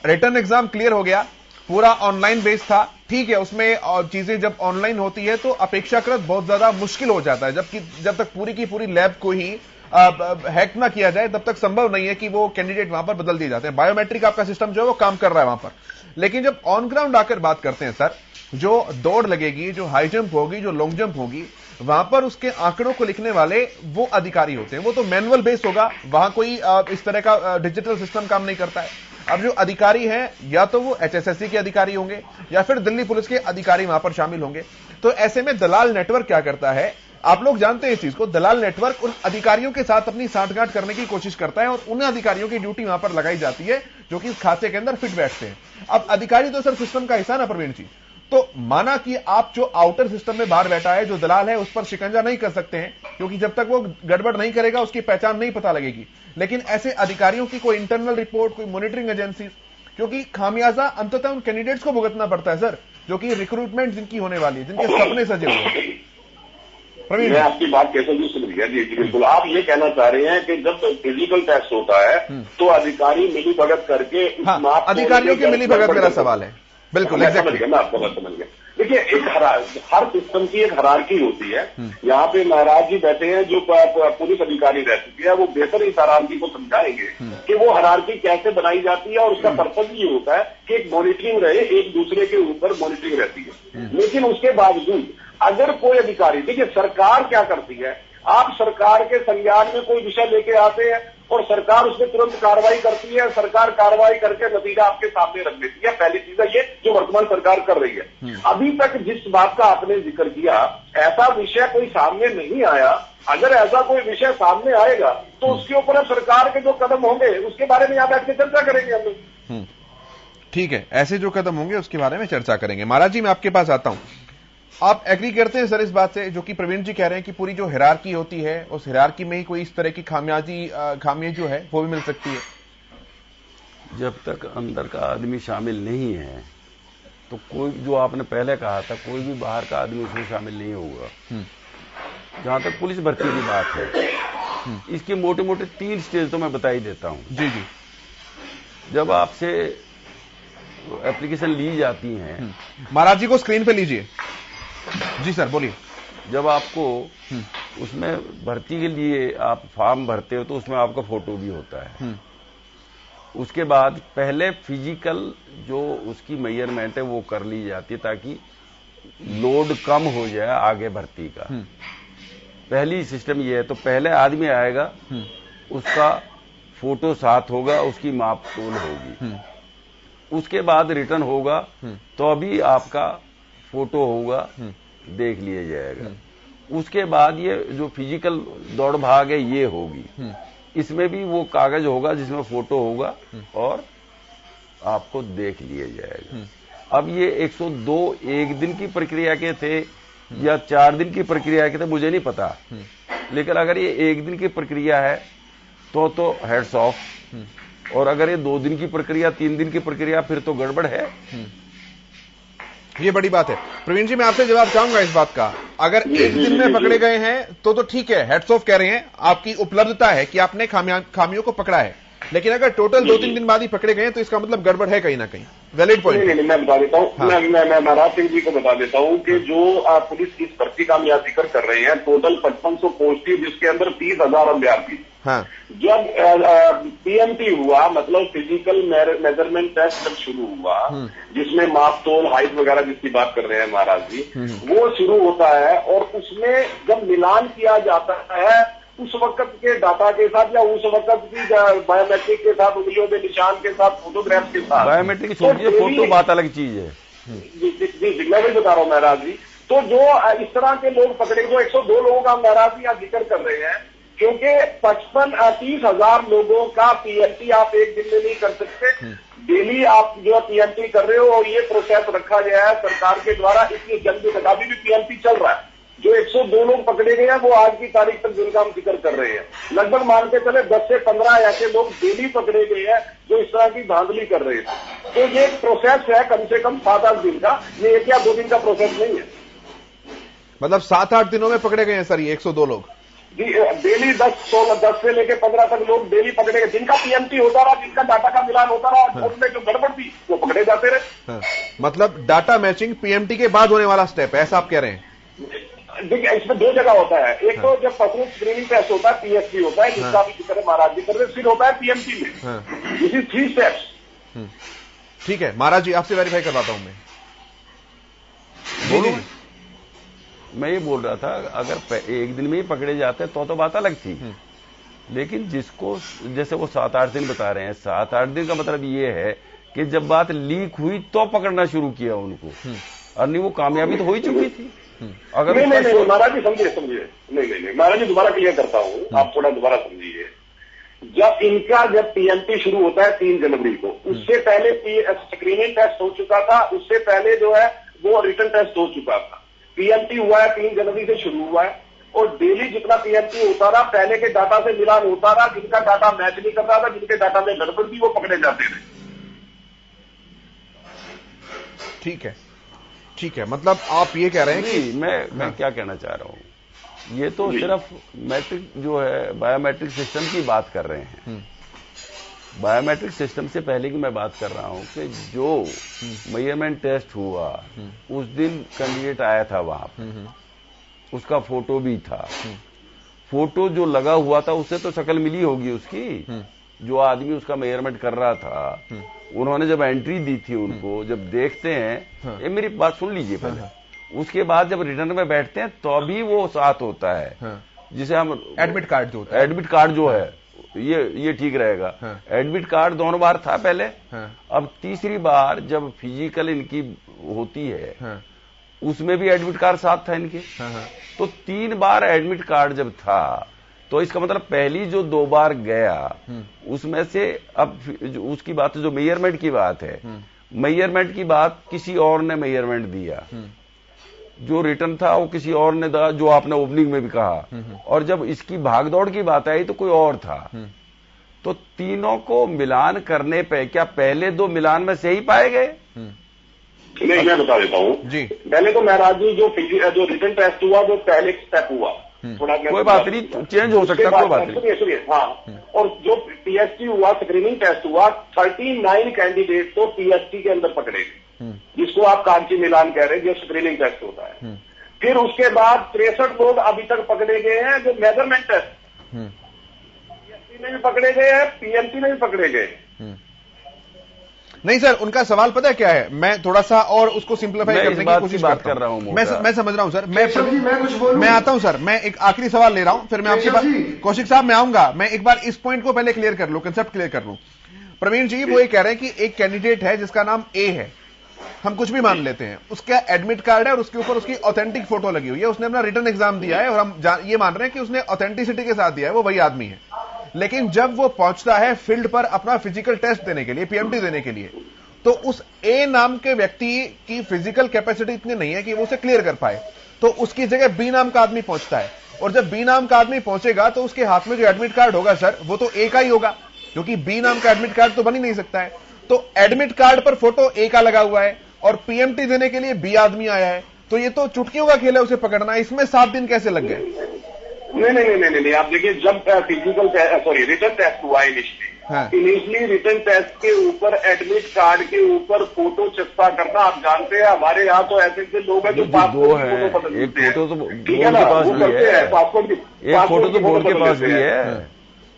रिटर्न एग्जाम क्लियर हो गया, पूरा ऑनलाइन बेस्ड था, ठीक है, उसमें चीजें जब ऑनलाइन होती है तो अपेक्षाकृत बहुत ज्यादा मुश्किल हो जाता है, जबकि जब तक पूरी की पूरी लैब को ही हैक ना किया जाए तब तक संभव नहीं है कि वो कैंडिडेट वहां पर बदल दिए जाते हैं। बायोमेट्रिक आपका सिस्टम जो है वो काम कर रहा है वहां पर। लेकिन जब ऑन ग्राउंड आकर बात करते हैं सर, जो दौड़ लगेगी, जो हाई जंप होगी, जो लॉन्ग जंप होगी, वहां पर उसके आंकड़ों को लिखने वाले वो अधिकारी होते हैं, वो तो मैनुअल बेस्ड होगा, वहां कोई इस तरह का डिजिटल सिस्टम काम नहीं करता है। अब जो अधिकारी हैं या तो वो HSSC के अधिकारी होंगे या फिर दिल्ली पुलिस के अधिकारी वहां पर शामिल होंगे। तो ऐसे में दलाल नेटवर्क क्या करता है, आप लोग जानते हैं इस चीज को, दलाल नेटवर्क उन अधिकारियों के साथ अपनी सांठगांठ करने की कोशिश करता है और उन अधिकारियों की ड्यूटी वहां पर लगाई जाती है जो कि इस खाते के अंदर फिट बैठते हैं। अब अधिकारी तो सर सिस्टम का हिस्सा ना प्रवीण जी, तो माना कि आप जो आउटर सिस्टम में बाहर बैठा है, जो दलाल है, उस पर शिकंजा नहीं कर सकते हैं क्योंकि जब तक वो गड़बड़ नहीं करेगा उसकी पहचान नहीं पता लगेगी। लेकिन ऐसे अधिकारियों की कोई इंटरनल रिपोर्ट, कोई मॉनिटरिंग एजेंसी, क्योंकि खामियाजा अंततः उन कैंडिडेट्स को भुगतना पड़ता है सर, जो कि रिक्रूटमेंट जिनकी होने वाली है, जिनके सपने सजे हुए हैं। मैं आपकी बात कैसे भी सुन लिया जी, बिल्कुल। आप ये कहना चाह रहे हैं कि जब फिजिकल टेस्ट होता है तो अधिकारी मिली भगत करके, हाँ, अधिकारियों की मिली भगत मेरा सवाल है, बिल्कुल मैं समझ गया। देखिए, एक हर सिस्टम की एक हरारकी होती है। यहाँ पे महाराज जी बैठे हैं जो पुलिस अधिकारी रह चुके हैं, वो बेहतर इस हरारकी को समझाएंगे कि वो हरारकी कैसे बनाई जाती है और उसका पर्पज ये होता है कि एक मॉनिटरिंग रहे, एक दूसरे के ऊपर मॉनिटरिंग रहती है। लेकिन उसके बावजूद अगर कोई अधिकारी, देखिए सरकार क्या करती है, आप सरकार के संज्ञान में कोई विषय लेके आते हैं और सरकार उसमें तुरंत कार्रवाई करती है, सरकार कार्रवाई करके नतीजा आपके सामने रख देती है। पहली चीज है ये जो वर्तमान सरकार कर रही है। अभी तक जिस बात का आपने जिक्र किया, ऐसा विषय कोई सामने नहीं आया। अगर ऐसा कोई विषय सामने आएगा तो उसके ऊपर सरकार के जो कदम होंगे उसके बारे में यहाँ बैठ के चर्चा करेंगे हम लोग। ठीक है, ऐसे जो कदम होंगे उसके बारे में चर्चा करेंगे। महाराज जी, मैं आपके पास आता हूं, आप एग्री करते हैं सर इस बात से जो कि प्रवीण जी कह रहे हैं कि पूरी जो हिरारकी होती है उस हिरारकी में ही कोई इस तरह की खामियां जो है वो भी मिल सकती है? जब तक अंदर का आदमी शामिल नहीं है तो कोई, जो आपने पहले कहा था, कोई भी बाहर का आदमी उसमें शामिल नहीं होगा। जहां तक पुलिस भर्ती की बात है, इसके मोटे मोटे 3 स्टेज तो मैं बता ही देता हूं। जी जी। जब आपसे एप्लीकेशन ली जाती हैं, महाराज जी को स्क्रीन पे लीजिए। जी सर, बोलिए। जब आपको उसमें भर्ती के लिए आप फॉर्म भरते हो तो उसमें आपका फोटो भी होता है। उसके बाद पहले फिजिकल जो उसकी मेजरमेंट है वो कर ली जाती है ताकि लोड कम हो जाए आगे भर्ती का। पहली सिस्टम ये है, तो पहले आदमी आएगा, उसका फोटो साथ होगा, उसकी माप तोल होगी, उसके बाद रिटर्न होगा तो अभी आपका फोटो होगा, देख लिया जाएगा। उसके बाद ये जो फिजिकल दौड़ भाग है ये होगी, इसमें भी वो कागज होगा जिसमें फोटो होगा और आपको देख लिया जाएगा। अब ये 102 एक दिन की प्रक्रिया के थे या 4 दिन की प्रक्रिया के थे मुझे नहीं पता, लेकिन अगर ये 1 दिन की प्रक्रिया है तो हेड्स ऑफ, और अगर ये 2 दिन की प्रक्रिया, 3 दिन की प्रक्रिया, फिर तो गड़बड़ है। ये बड़ी बात है। प्रवीण जी, मैं आपसे जवाब चाहूंगा इस बात का। अगर 1 दिन में पकड़े गए हैं तो ठीक है, हेड्स ऑफ कह रहे हैं, आपकी उपलब्धता है कि आपने खामियों को पकड़ा है। लेकिन अगर टोटल 2-3 दिन बाद ही पकड़े गए तो इसका मतलब गड़बड़ है कहीं ना कहीं। Valid point. नहीं, मैं बता देता हूँ। हाँ। मैं महाराज सिंह जी को बता देता हूँ कि जो पुलिस इस भर्ती का हम यहाँ जिक्र कर रहे हैं, टोटल 5500 पोस्ट थी जिसके अंदर 30,000 अभ्यर्थी। हाँ। जब पीएमटी हुआ, मतलब फिजिकल मेजरमेंट टेस्ट जब शुरू हुआ, जिसमें माप तोल हाइट वगैरह जिसकी बात कर रहे हैं महाराज जी, वो शुरू होता है और उसमें जब मिलान किया जाता है उस वक्त के डाटा के साथ या उस वक्त की बायोमेट्रिक के साथ, उंगलियों के निशान के साथ, फोटोग्राफ के साथ, बायोमेट्रिक छोड़िए, फोटो बात अलग चीज है। जी मैं भी बता रहा हूँ महाराज जी। तो जो इस तरह के लोग पकड़े, जो 102 लोगों का महाराज जी यहाँ जिक्र कर रहे हैं, क्योंकि 30,000 लोगों का पीएमटी आप एक दिन में नहीं कर सकते। डेली आप जो पीएमटी कर रहे हो और ये प्रोसेस रखा गया है सरकार के द्वारा, इसलिए जल्दी तक अभी भी पीएमटी चल रहा है। जो 102 लोग पकड़े गए हैं वो आज की तारीख तक जिनका हम जिक्र कर रहे हैं, लगभग मान के चले 10 से 15 ऐसे लोग डेली पकड़े गए हैं जो इस तरह की धांधली कर रहे थे। तो ये एक प्रोसेस है कम से कम 7-8 दिन का, ये 1 या 2 दिन का प्रोसेस नहीं है। मतलब 7-8 दिनों में पकड़े गए हैं सर ये 102 लोग जी। डेली 10 से लेकर 15 तक लोग डेली पकड़े गए, जिनका पीएमटी होता रहा, जिनका डाटा का मिलान होता रहा, उसमें जो गड़बड़ थी वो पकड़े जाते रहे। हाँ। मतलब डाटा मैचिंग पीएमटी के बाद होने वाला स्टेप है, ऐसा आप कह रहे हैं? देखिए इसमें 2 जगह होता है, एक तो जब पर्सनल स्क्रीनिंग टेस्ट होता है, पीएसटी होता है, जिसका भी जिक्र महाराज जी कर रहे, फिर होता है पीएमटी में। This is 3 steps. ठीक है महाराज जी, आपसे वेरीफाई करवाता हूं मैं। बोलूं? मैं ये बोल रहा था, अगर एक दिन में ही पकड़े जाते तो बात अलग थी, लेकिन जिसको जैसे वो 7-8 दिन बता रहे हैं, 7-8 दिन का मतलब ये है कि जब बात लीक हुई तो पकड़ना शुरू किया उनको, और नहीं वो कामयाबी तो हो ही चुकी थी। अगर नहीं महाराज जी समझिए, नहीं महाराज जी दोबारा क्लियर करता हूँ, आप थोड़ा दोबारा समझिए। जब पीएमटी शुरू होता है 3 जनवरी को, उससे पहले स्क्रीनिंग टेस्ट हो चुका था, उससे पहले जो है वो रिटर्न टेस्ट हो चुका था। पीएमटी हुआ है 3 जनवरी से शुरू हुआ है और डेली जितना पीएमटी होता रहा, पहले के डाटा से मिलान होता रहा, जिनका डाटा मैच नहीं कर रहा था, जिनके डाटा में गड़बड़ थी, वो पकड़े जाते रहे। ठीक है, मतलब आप ये कह रहे हैं कि मैं क्या कहना चाह रहा हूं, ये तो सिर्फ मैट्रिक जो है बायोमेट्रिक सिस्टम की बात कर रहे हैं। बायोमेट्रिक सिस्टम से पहले की मैं बात कर रहा हूं कि जो मेजरमेंट टेस्ट हुआ उस दिन कैंडिडेट आया था वहां पर, उसका फोटो भी था, फोटो जो लगा हुआ था उससे तो शक्ल मिली होगी उसकी, जो आदमी उसका मेजरमेंट कर रहा था, उन्होंने जब एंट्री दी थी उनको, जब देखते हैं, ये मेरी बात सुन लीजिए पहले, उसके बाद जब रिटर्न में बैठते हैं तो भी वो साथ होता है, जिसे हम एडमिट कार्ड जो होता है, एडमिट कार्ड जो है ये ठीक रहेगा। एडमिट कार्ड 2 बार था पहले, अब तीसरी बार जब फिजिकल इनकी होती है उसमें भी एडमिट कार्ड साथ था इनके, तो 3 बार एडमिट कार्ड जब था तो इसका मतलब पहली जो 2 बार गया उसमें से अब उसकी बात जो मेजरमेंट की बात है, मेजरमेंट की बात किसी और ने मेजरमेंट दिया, जो रिटर्न था वो किसी और ने दिया, जो आपने ओपनिंग में भी कहा, और जब इसकी भागदौड़ की बात आई तो कोई और था। तो तीनों को मिलान करने पे क्या पहले 2 मिलान में सही पाए गए? नहीं, मैं बता देता हूँ जी। पहले तो महाराज जी जो रिटर्न टेस्ट हुआ वो पहले स्टेप हुआ, थोड़ा कोई बात नहीं, चेंज हो सकता है, कोई बात नहीं। सुनिए हाँ, और जो पीएसटी हुआ, स्क्रीनिंग टेस्ट हुआ, 39 कैंडिडेट तो पीएसटी के अंदर पकड़े गए, जिसको आप कांची मिलान कह रहे हैं, जो स्क्रीनिंग टेस्ट होता है। फिर उसके बाद 63 लोग अभी तक पकड़े गए हैं जो मेजरमेंट टेस्ट, पीएसटी में भी पकड़े गए हैं, पीएमटी में भी पकड़े गए। नहीं सर, उनका सवाल पता है क्या है, मैं थोड़ा सा और उसको सिंप्लीफाई करने की कोशिश कर रहा हूं। मैं समझ रहा हूं सर, मैं आता हूं सर, मैं एक आखिरी सवाल ले रहा हूं, फिर मैं आपके पास कौशिक साहब मैं आऊंगा। मैं एक बार इस पॉइंट को पहले क्लियर कर लूं, कंसेप्ट क्लियर कर लूं। प्रवीण जी वो ये कह रहे हैं कि एक कैंडिडेट है जिसका नाम ए है, हम कुछ भी मान लेते हैं, उसका एडमिट कार्ड है और उसके ऊपर उसकी ऑथेंटिक फोटो लगी हुई है, उसने अपना रिटर्न एग्जाम दिया है और हम ये मान रहे हैं कि उसने ऑथेंटिसिटी के साथ दिया है, वो वही आदमी है। लेकिन जब वो पहुंचता है फील्ड पर अपना फिजिकल टेस्ट देने के लिए, पीएमटी देने के लिए, तो उस ए नाम के व्यक्ति की फिजिकल कैपेसिटी इतनी नहीं है कि वो उसे क्लियर कर पाए, तो उसकी जगह बी नाम का आदमी पहुंचता है, और जब बी नाम का आदमी पहुंचेगा तो उसके हाथ में जो एडमिट कार्ड होगा सर, वो तो ए का ही होगा, क्योंकि बी नाम का एडमिट कार्ड तो बन ही नहीं सकता है। तो एडमिट कार्ड पर फोटो ए का लगा हुआ है और पीएमटी देने के लिए बी आदमी आया है, तो ये तो चुटकियों का खेल है उसे पकड़ना। इसमें 7 दिन कैसे लग गए? नहीं, आप देखिए, जब फिजिकल रिटर्न टेस्ट हुआ इनिशियली रिटर्न टेस्ट के ऊपर एडमिट कार्ड के ऊपर फोटो चिपका करना, आप जानते हैं हमारे यहाँ तो ऐसे लोग हैं जो पासपोर्ट की फोटो बदलते हैं, एक फोटो तो ठीक है ना, वो करते हैं पासपोर्ट की, एक फोटो तो बोर्ड के पास भी है।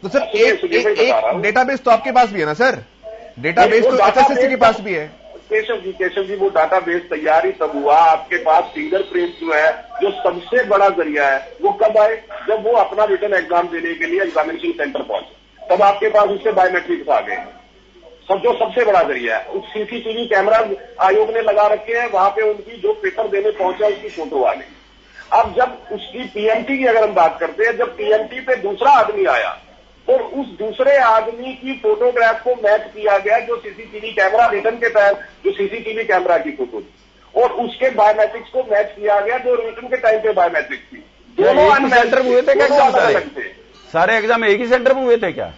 तो सर एक डेटाबेस तो आपके पास भी है ना सर, डेटाबेस तो एचएसएससी के पास भी है। केशव जी वो डाटाबेस तैयार ही तब हुआ, आपके पास फिंगरप्रिंट जो है जो सबसे बड़ा जरिया है वो कब आए, जब वो अपना रिटर्न एग्जाम देने के लिए एग्जामिनेशन सेंटर पहुंचे, तब आपके पास उससे बायोमेट्रिक्स आ गए, जो सबसे बड़ा जरिया है। उस सीसीटीवी कैमरा आयोग ने लगा रखे हैं, वहां पे उनकी जो पेपर देने पहुंचा उसकी फोटो आ गई। अब जब उसकी पीएमटी की अगर हम बात करते हैं, जब पीएमटी पे दूसरा आदमी आया और उस दूसरे आदमी की फोटोग्राफ को मैच किया गया जो सीसीटीवी कैमरा रिटर्न के तहत जो सीसीटीवी कैमरा की फोटो थी, और उसके बायोमेट्रिक्स को मैच किया गया जो रिटर्न के टाइम पे बायोमेट्रिक्स थी। दोनों सेंटर में हुए थे क्या एग्जाम? सारे एग्जाम एक ही सेंटर में हुए थे क्या?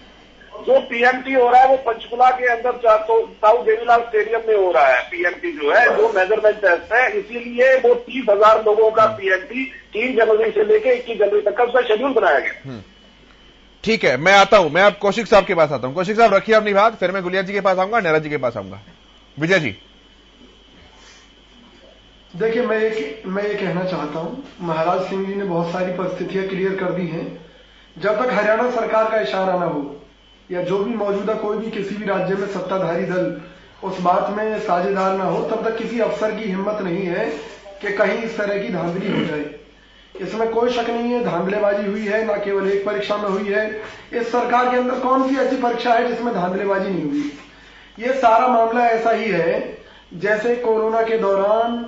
जो पीएमटी हो रहा है वो पंचकुला के अंदर साउथ देवीलाल स्टेडियम में हो रहा है। पीएमटी जो है जो मेजरमेंट टेस्ट है, इसीलिए वो 30,000 लोगों का पीएमटी 3 जनवरी से लेकर 21 जनवरी तक का उसका शेड्यूल बनाया गया। ठीक है, मैं आता हूं, मैं अब कौशिक साहब के पास आता हूं। कौशिक साहब रखिए अपनी बात, फिर मैं गुलिया जी के पास आऊंगा, नेहरा जी के पास आऊंगा। विजय जी देखिए, मैं ये कहना चाहता हूं, महाराज सिंह जी ने बहुत सारी परिस्थितियां क्लियर कर दी हैं। जब तक हरियाणा सरकार का इशारा ना हो या जो भी मौजूदा कोई भी किसी भी राज्य में सत्ताधारी दल उस बात में साझेदार ना हो, तब तक किसी अफसर की हिम्मत नहीं है कि कहीं इस तरह की धांधली हो जाए। इसमें कोई शक नहीं है, धांधलेबाजी हुई है, ना केवल एक परीक्षा में हुई है। इस सरकार के अंदर कौन सी ऐसी परीक्षा है जिसमें धांधलेबाजी नहीं हुई? ये सारा मामला ऐसा ही है जैसे कोरोना के दौरान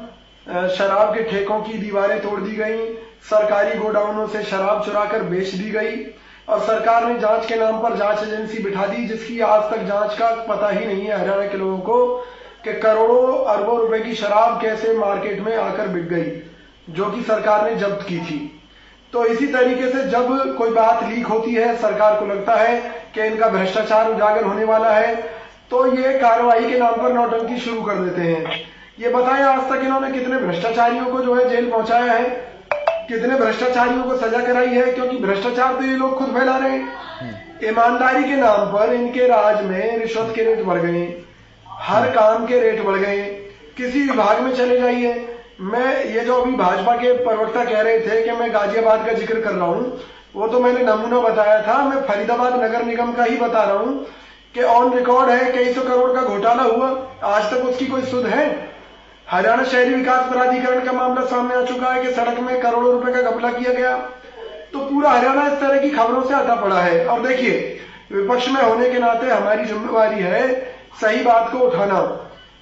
शराब के ठेकों की दीवारें तोड़ दी गई, सरकारी गोडाउनों से शराब चुराकर बेच दी गई और सरकार ने जांच के नाम पर जांच एजेंसी बिठा दी जिसकी आज तक जांच का पता ही नहीं है हरियाणा के लोगों को कि करोड़ों अरबों रुपए की शराब कैसे मार्केट में आकर बिक गई, जो कि सरकार ने जब्त की थी। तो इसी तरीके से जब कोई बात लीक होती है, सरकार को लगता है कि इनका भ्रष्टाचार उजागर होने वाला है, तो ये कार्रवाई के नाम पर नौटंकी शुरू कर देते हैं। ये बताएं आज तक इन्होंने कितने भ्रष्टाचारियों को जो है जेल पहुंचाया है, कितने भ्रष्टाचारियों को सजा कराई है, क्योंकि भ्रष्टाचार तो ये लोग खुद फैला रहे हैं। ईमानदारी के नाम पर इनके राज में रिश्वत के रेट बढ़ गए, हर काम के रेट बढ़ गए। किसी विभाग में चले जाइए, मैं ये जो अभी भाजपा के प्रवक्ता कह रहे थे कि मैं गाजियाबाद का जिक्र कर रहा हूं, वो तो मैंने नमूना बताया था। मैं फरीदाबाद नगर निगम का ही बता रहा हूं कि ऑन रिकॉर्ड है कई सौ करोड़ का घोटाला हुआ, आज तक उसकी कोई सुध है? हरियाणा शहरी विकास प्राधिकरण का मामला सामने आ चुका है कि सड़क में करोड़ों रुपए का घपला किया गया। तो पूरा हरियाणा इस तरह की खबरों से अटा पड़ा है। और देखिए, विपक्ष में होने के नाते हमारी जिम्मेवारी है सही बात को उठाना।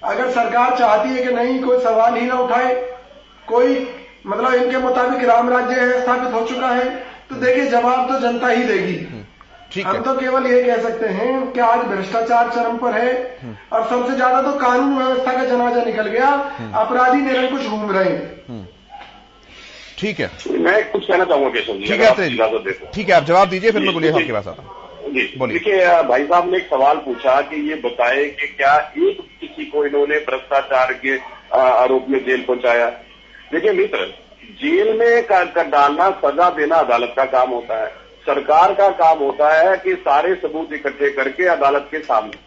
अगर सरकार चाहती है कि नहीं कोई सवाल ही ना उठाए, कोई मतलब इनके मुताबिक राम राज्य स्थापित हो चुका है, तो देखिए जवाब तो जनता ही देगी। हम तो केवल ये कह सकते हैं कि आज भ्रष्टाचार चरम पर है और सबसे ज्यादा तो कानून व्यवस्था का जनाजा निकल गया, अपराधी निरंकुश घूम रहे हैं। ठीक है, मैं कुछ कहना चाहूंगा केशव जी। ठीक है, आप जवाब दीजिए, फिर मैं गुलिया साहब के पास आता हूँ। जी देखिए, भाई साहब ने एक सवाल पूछा कि ये बताए कि क्या एक किसी को इन्होंने भ्रष्टाचार के आरोप में जेल पहुंचाया। देखिए मित्र, जेल में डालना, सजा देना अदालत का काम होता है। सरकार का काम होता है कि सारे सबूत इकट्ठे करके अदालत के सामने,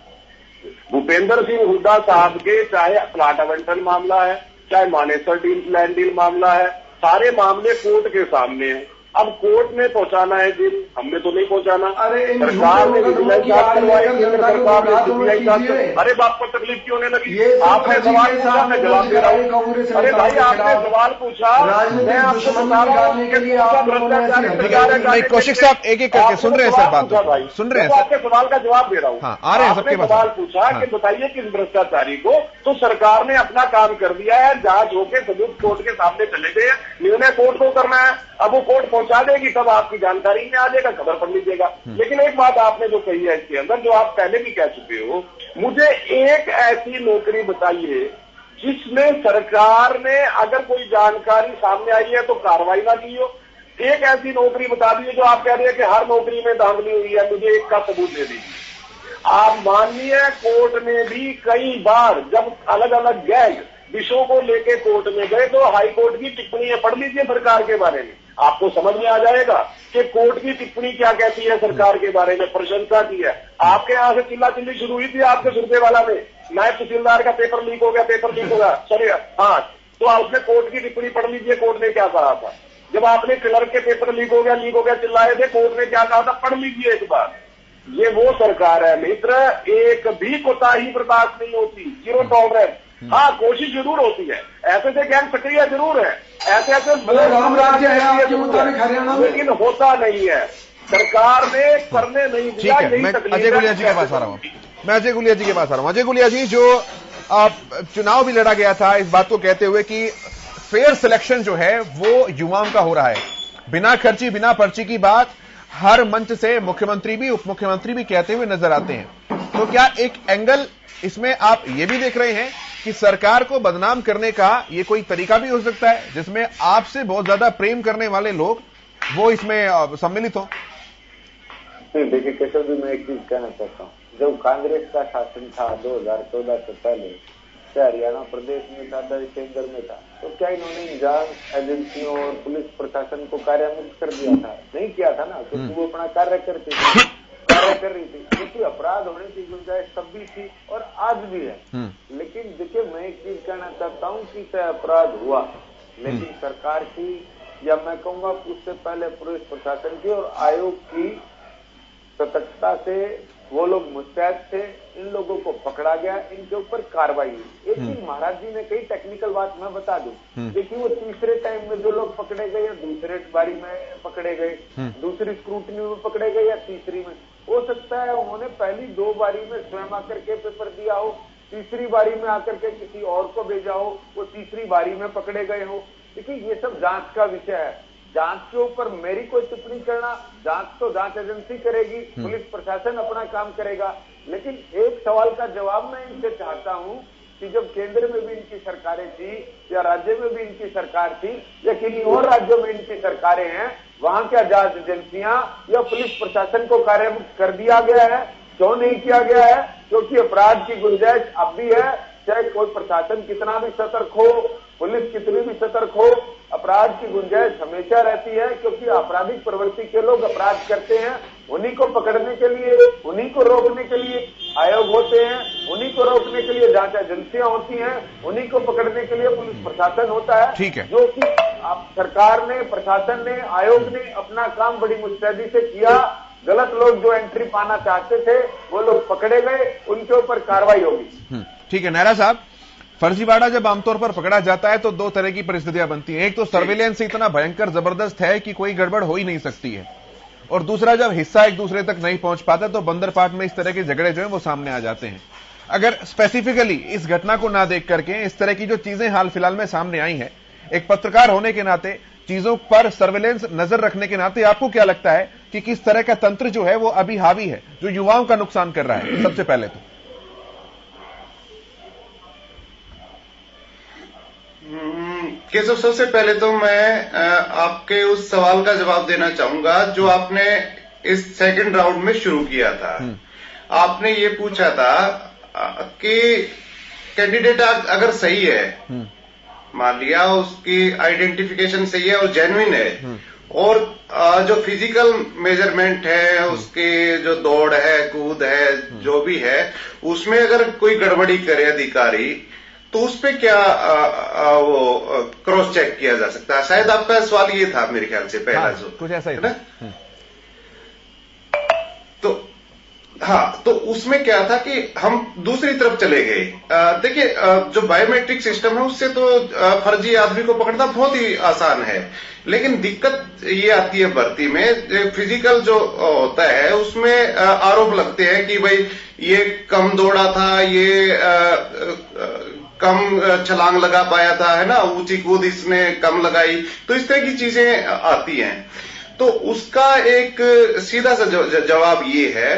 भूपेंद्र सिंह हुड्डा साहब के चाहे प्लाट आवंटन मामला है, चाहे मानेसर लैंड डील मामला है, सारे मामले कोर्ट के सामने हैं। अब कोर्ट में पहुंचाना है बिल, हमने तो नहीं पहुंचाना। सरकार ने विजिलेंस जांच करवाई, केंद्र सरकार ने सीबीआई जांच। अरे बाप को तकलीफ क्यों होने लगी? आपने सवाल पूछा, मैं जवाब दे रहा हूँ। अरे भाई, आपने सवाल पूछा, मैं आपको बता रहा हूँ कि भ्रष्टाचार। कौशिक साहब एक एक करके सुन रहे हैं सर, बात सुन रहे हैं। आपके सवाल का जवाब दे रहा हूँ। आ रहे हैं सबके पास। सवाल पूछा कि बताइए किस भ्रष्टाचारी को, तो सरकार ने अपना काम कर दिया है, जांच होकर सबूत कोर्ट के सामने चले गए हैं, निर्णय कोर्ट को करना है। अब वो कोर्ट पहुंचा देगी, तब आपकी जानकारी में आ जाएगा, खबर पढ़ लीजिएगा। लेकिन एक बात आपने जो कही है इसके अंदर, जो आप पहले भी कह चुके हो, मुझे एक ऐसी नौकरी बताइए जिसमें सरकार ने अगर कोई जानकारी सामने आई है तो कार्रवाई ना की हो। एक ऐसी नौकरी बता दीजिए जो आप कह रहे हैं कि हर नौकरी में धांधली हुई है, मुझे एक का सबूत दे दीजिए। आप मानिए, कोर्ट ने भी कई बार जब अलग अलग गैंग विषयों को लेके कोर्ट में गए तो हाई कोर्ट की टिप्पणी पढ़ लीजिए सरकार के बारे में, आपको समझ में आ जाएगा कि कोर्ट की टिप्पणी क्या कहती है सरकार के बारे में, प्रशंसा की है। आपके यहां से चिल्ला चिल्ली शुरू हुई थी आपके सुरजेवाला में, नायब तहसीलदार का पेपर लीक हो गया, सॉरी हाँ, तो उसने कोर्ट की टिप्पणी पढ़ लीजिए, कोर्ट ने क्या कहा था। जब आपने क्लर्क के पेपर लीक हो गया चिल्लाए थे, कोर्ट ने क्या कहा था, पढ़ लीजिए एक बार। ये वो सरकार है मित्र, एक भी कोताही बर्दाश्त नहीं होती, जीरो टॉलरेंस। हाँ, कोशिश जरूर होती है, ऐसे से गैंग सक्रिय जरूर है, ऐसे राम राज्य है आपके मुताबिक हरियाणा में, लेकिन होता नहीं है, सरकार ने करने नहीं दिया। ठीक है, मैं अजय गुलिया जी के पास आ रहा हूं। अजय गुलिया जी, जो चुनाव भी लड़ा गया था इस बात को कहते हुए कि फेयर सिलेक्शन जो है वो युवाओं का हो रहा है, बिना खर्ची बिना पर्ची की बात हर मंच से मुख्यमंत्री भी उप मुख्यमंत्री भी कहते हुए नजर आते हैं। तो क्या एक एंगल इसमें आप ये भी देख रहे हैं कि सरकार को बदनाम करने का ये कोई तरीका भी हो सकता है, जिसमें आपसे बहुत ज्यादा प्रेम करने वाले लोग वो इसमें सम्मिलित हो? देखिए केशव जी, मैं एक चीज कहना चाहता हूँ, जब कांग्रेस का शासन था 2014 से पहले, क्या हरियाणा प्रदेश में था, केंद्र में था, तो क्या इन्होंने जांच एजेंसियों और पुलिस प्रशासन को कार्यान्वित कर दिया था? नहीं किया था ना, क्योंकि वो अपना कार्य कर रही थी, क्योंकि अपराध होने की गुंजाइश तब भी थी और आज भी है। लेकिन देखिए, मैं एक चीज कहना चाहता हूँ कि अपराध हुआ, लेकिन सरकार की, या मैं कहूंगा उससे पहले पुलिस प्रशासन की और आयोग की सतर्कता से वो लोग मुस्तैद थे, इन लोगों को पकड़ा गया, इनके ऊपर कार्रवाई हुई। एक दिन महाराज जी ने कई टेक्निकल बात मैं बता दूं, देखिए वो तीसरे टाइम में जो लोग पकड़े गए या दूसरे बारी में पकड़े गए, दूसरी स्क्रूटनी में पकड़े गए या तीसरी में, हो सकता है उन्होंने पहली 2 बारी में स्वयं आकर के पेपर दिया हो, तीसरी बारी में आकर के किसी और को भेजा हो, वो तीसरी बारी में पकड़े गए हो। देखिए ये सब जांच का विषय है, जांच के ऊपर मेरी कोई टिप्पणी करना, जांच तो जांच एजेंसी करेगी, पुलिस प्रशासन अपना काम करेगा। लेकिन एक सवाल का जवाब मैं इनसे चाहता हूं कि जब केंद्र में भी इनकी सरकारें थी या राज्य में भी इनकी सरकार थी या किन्हीं और राज्यों में इनकी सरकारें हैं, वहां क्या जांच एजेंसियां या पुलिस प्रशासन को कार्यान्वित कर दिया गया है? क्यों नहीं किया गया है? क्योंकि अपराध की गुंजाइश अब भी है, चाहे कोई प्रशासन कितना भी सतर्क हो, पुलिस कितनी भी सतर्क हो, अपराध की गुंजाइश हमेशा रहती है, क्योंकि आपराधिक प्रवृत्ति के लोग अपराध करते हैं, उन्हीं को पकड़ने के लिए, उन्हीं को रोकने के लिए आयोग होते हैं, उन्हीं को रोकने के लिए जांच एजेंसियां होती हैं, उन्हीं को पकड़ने के लिए पुलिस प्रशासन होता है। ठीक है, जो कि आप सरकार ने, प्रशासन ने, आयोग ने अपना काम बड़ी मुस्तैदी से किया। गलत लोग जो एंट्री पाना चाहते थे वो लोग पकड़े गए, उनके ऊपर कार्रवाई होगी। ठीक है नायरा साहब, फर्जीवाड़ा जब आमतौर पर पकड़ा जाता है तो 2 तरह की परिस्थितियां बनती हैं। एक तो सर्विलेंस इतना भयंकर जबरदस्त है कि कोई गड़बड़ हो ही नहीं सकती है, और दूसरा जब हिस्सा एक दूसरे तक नहीं पहुंच पाता तो बंदरपाट में इस तरह के झगड़े जो है वो सामने आ जाते हैं। अगर स्पेसिफिकली इस घटना को ना देख करके इस तरह की जो चीजें हाल फिलहाल में सामने आई हैं, एक पत्रकार होने के नाते, चीजों पर सर्विलेंस नजर रखने के नाते, आपको क्या लगता है कि किस तरह का तंत्र जो है वो अभी हावी है, जो युवाओं का नुकसान कर रहा है? सबसे पहले तो केशव, सबसे पहले तो मैं आपके उस सवाल का जवाब देना चाहूंगा जो आपने इस सेकंड राउंड में शुरू किया था। आपने ये पूछा था कि कैंडिडेट अगर सही है, मान लिया उसकी आइडेंटिफिकेशन सही है और जेन्युइन है, और जो फिजिकल मेजरमेंट है, उसके जो दौड़ है, कूद है, जो भी है, उसमें अगर कोई गड़बड़ी करे अधिकारी, तो उस पे क्या वो क्रॉस चेक किया जा सकता है? शायद आपका सवाल ये था मेरे ख्याल से पहला। जो कुछ ऐसा ही है ना। तो उसमें क्या था कि हम दूसरी तरफ चले गए। देखिए, जो बायोमेट्रिक सिस्टम है उससे तो फर्जी आदमी को पकड़ना बहुत ही आसान है, लेकिन दिक्कत ये आती है भर्ती में, फिजिकल जो होता है उसमें आरोप लगते हैं कि भाई ये कम दौड़ा था, ये कम छलांग लगा पाया था, है ना, ऊंची कूद इसने कम लगाई, तो इस तरह की चीजें आती हैं। तो उसका एक सीधा सा जवाब ये है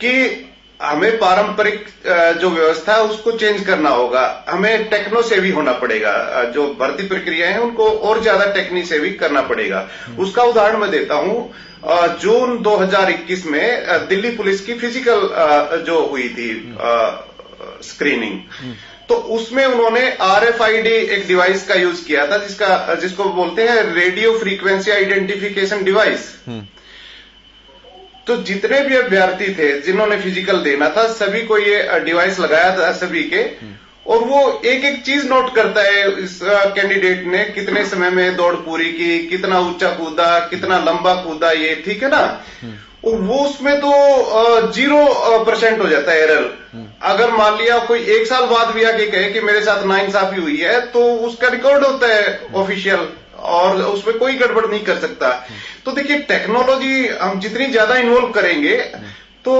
कि हमें पारंपरिक जो व्यवस्था है उसको चेंज करना होगा, हमें टेक्नो सेवी होना पड़ेगा, जो भर्ती प्रक्रिया है उनको और ज्यादा टेक्निक सेवी करना पड़ेगा। उसका उदाहरण मैं देता हूं, जून 2021 में दिल्ली पुलिस की फिजिकल जो हुई थी स्क्रीनिंग, तो उसमें उन्होंने RFID एक डिवाइस का यूज किया था, जिसको बोलते हैं रेडियो फ्रीक्वेंसी आइडेंटिफिकेशन डिवाइस। तो जितने भी अभ्यर्थी थे जिन्होंने फिजिकल देना था, सभी को ये डिवाइस लगाया था, सभी के, और वो एक एक चीज नोट करता है। इस कैंडिडेट ने कितने समय में दौड़ पूरी की, कितना ऊंचा कूदा, कितना लंबा कूदा, ये ठीक है ना। और वो उसमें तो 0% हो जाता है एरर। अगर मान लिया कोई 1 साल बाद भी आके कहे कि मेरे साथ नाइंसाफी हुई है, तो उसका रिकॉर्ड होता है ऑफिशियल, और उसमें कोई गड़बड़ नहीं कर सकता। तो देखिए, टेक्नोलॉजी हम जितनी ज्यादा इन्वॉल्व करेंगे तो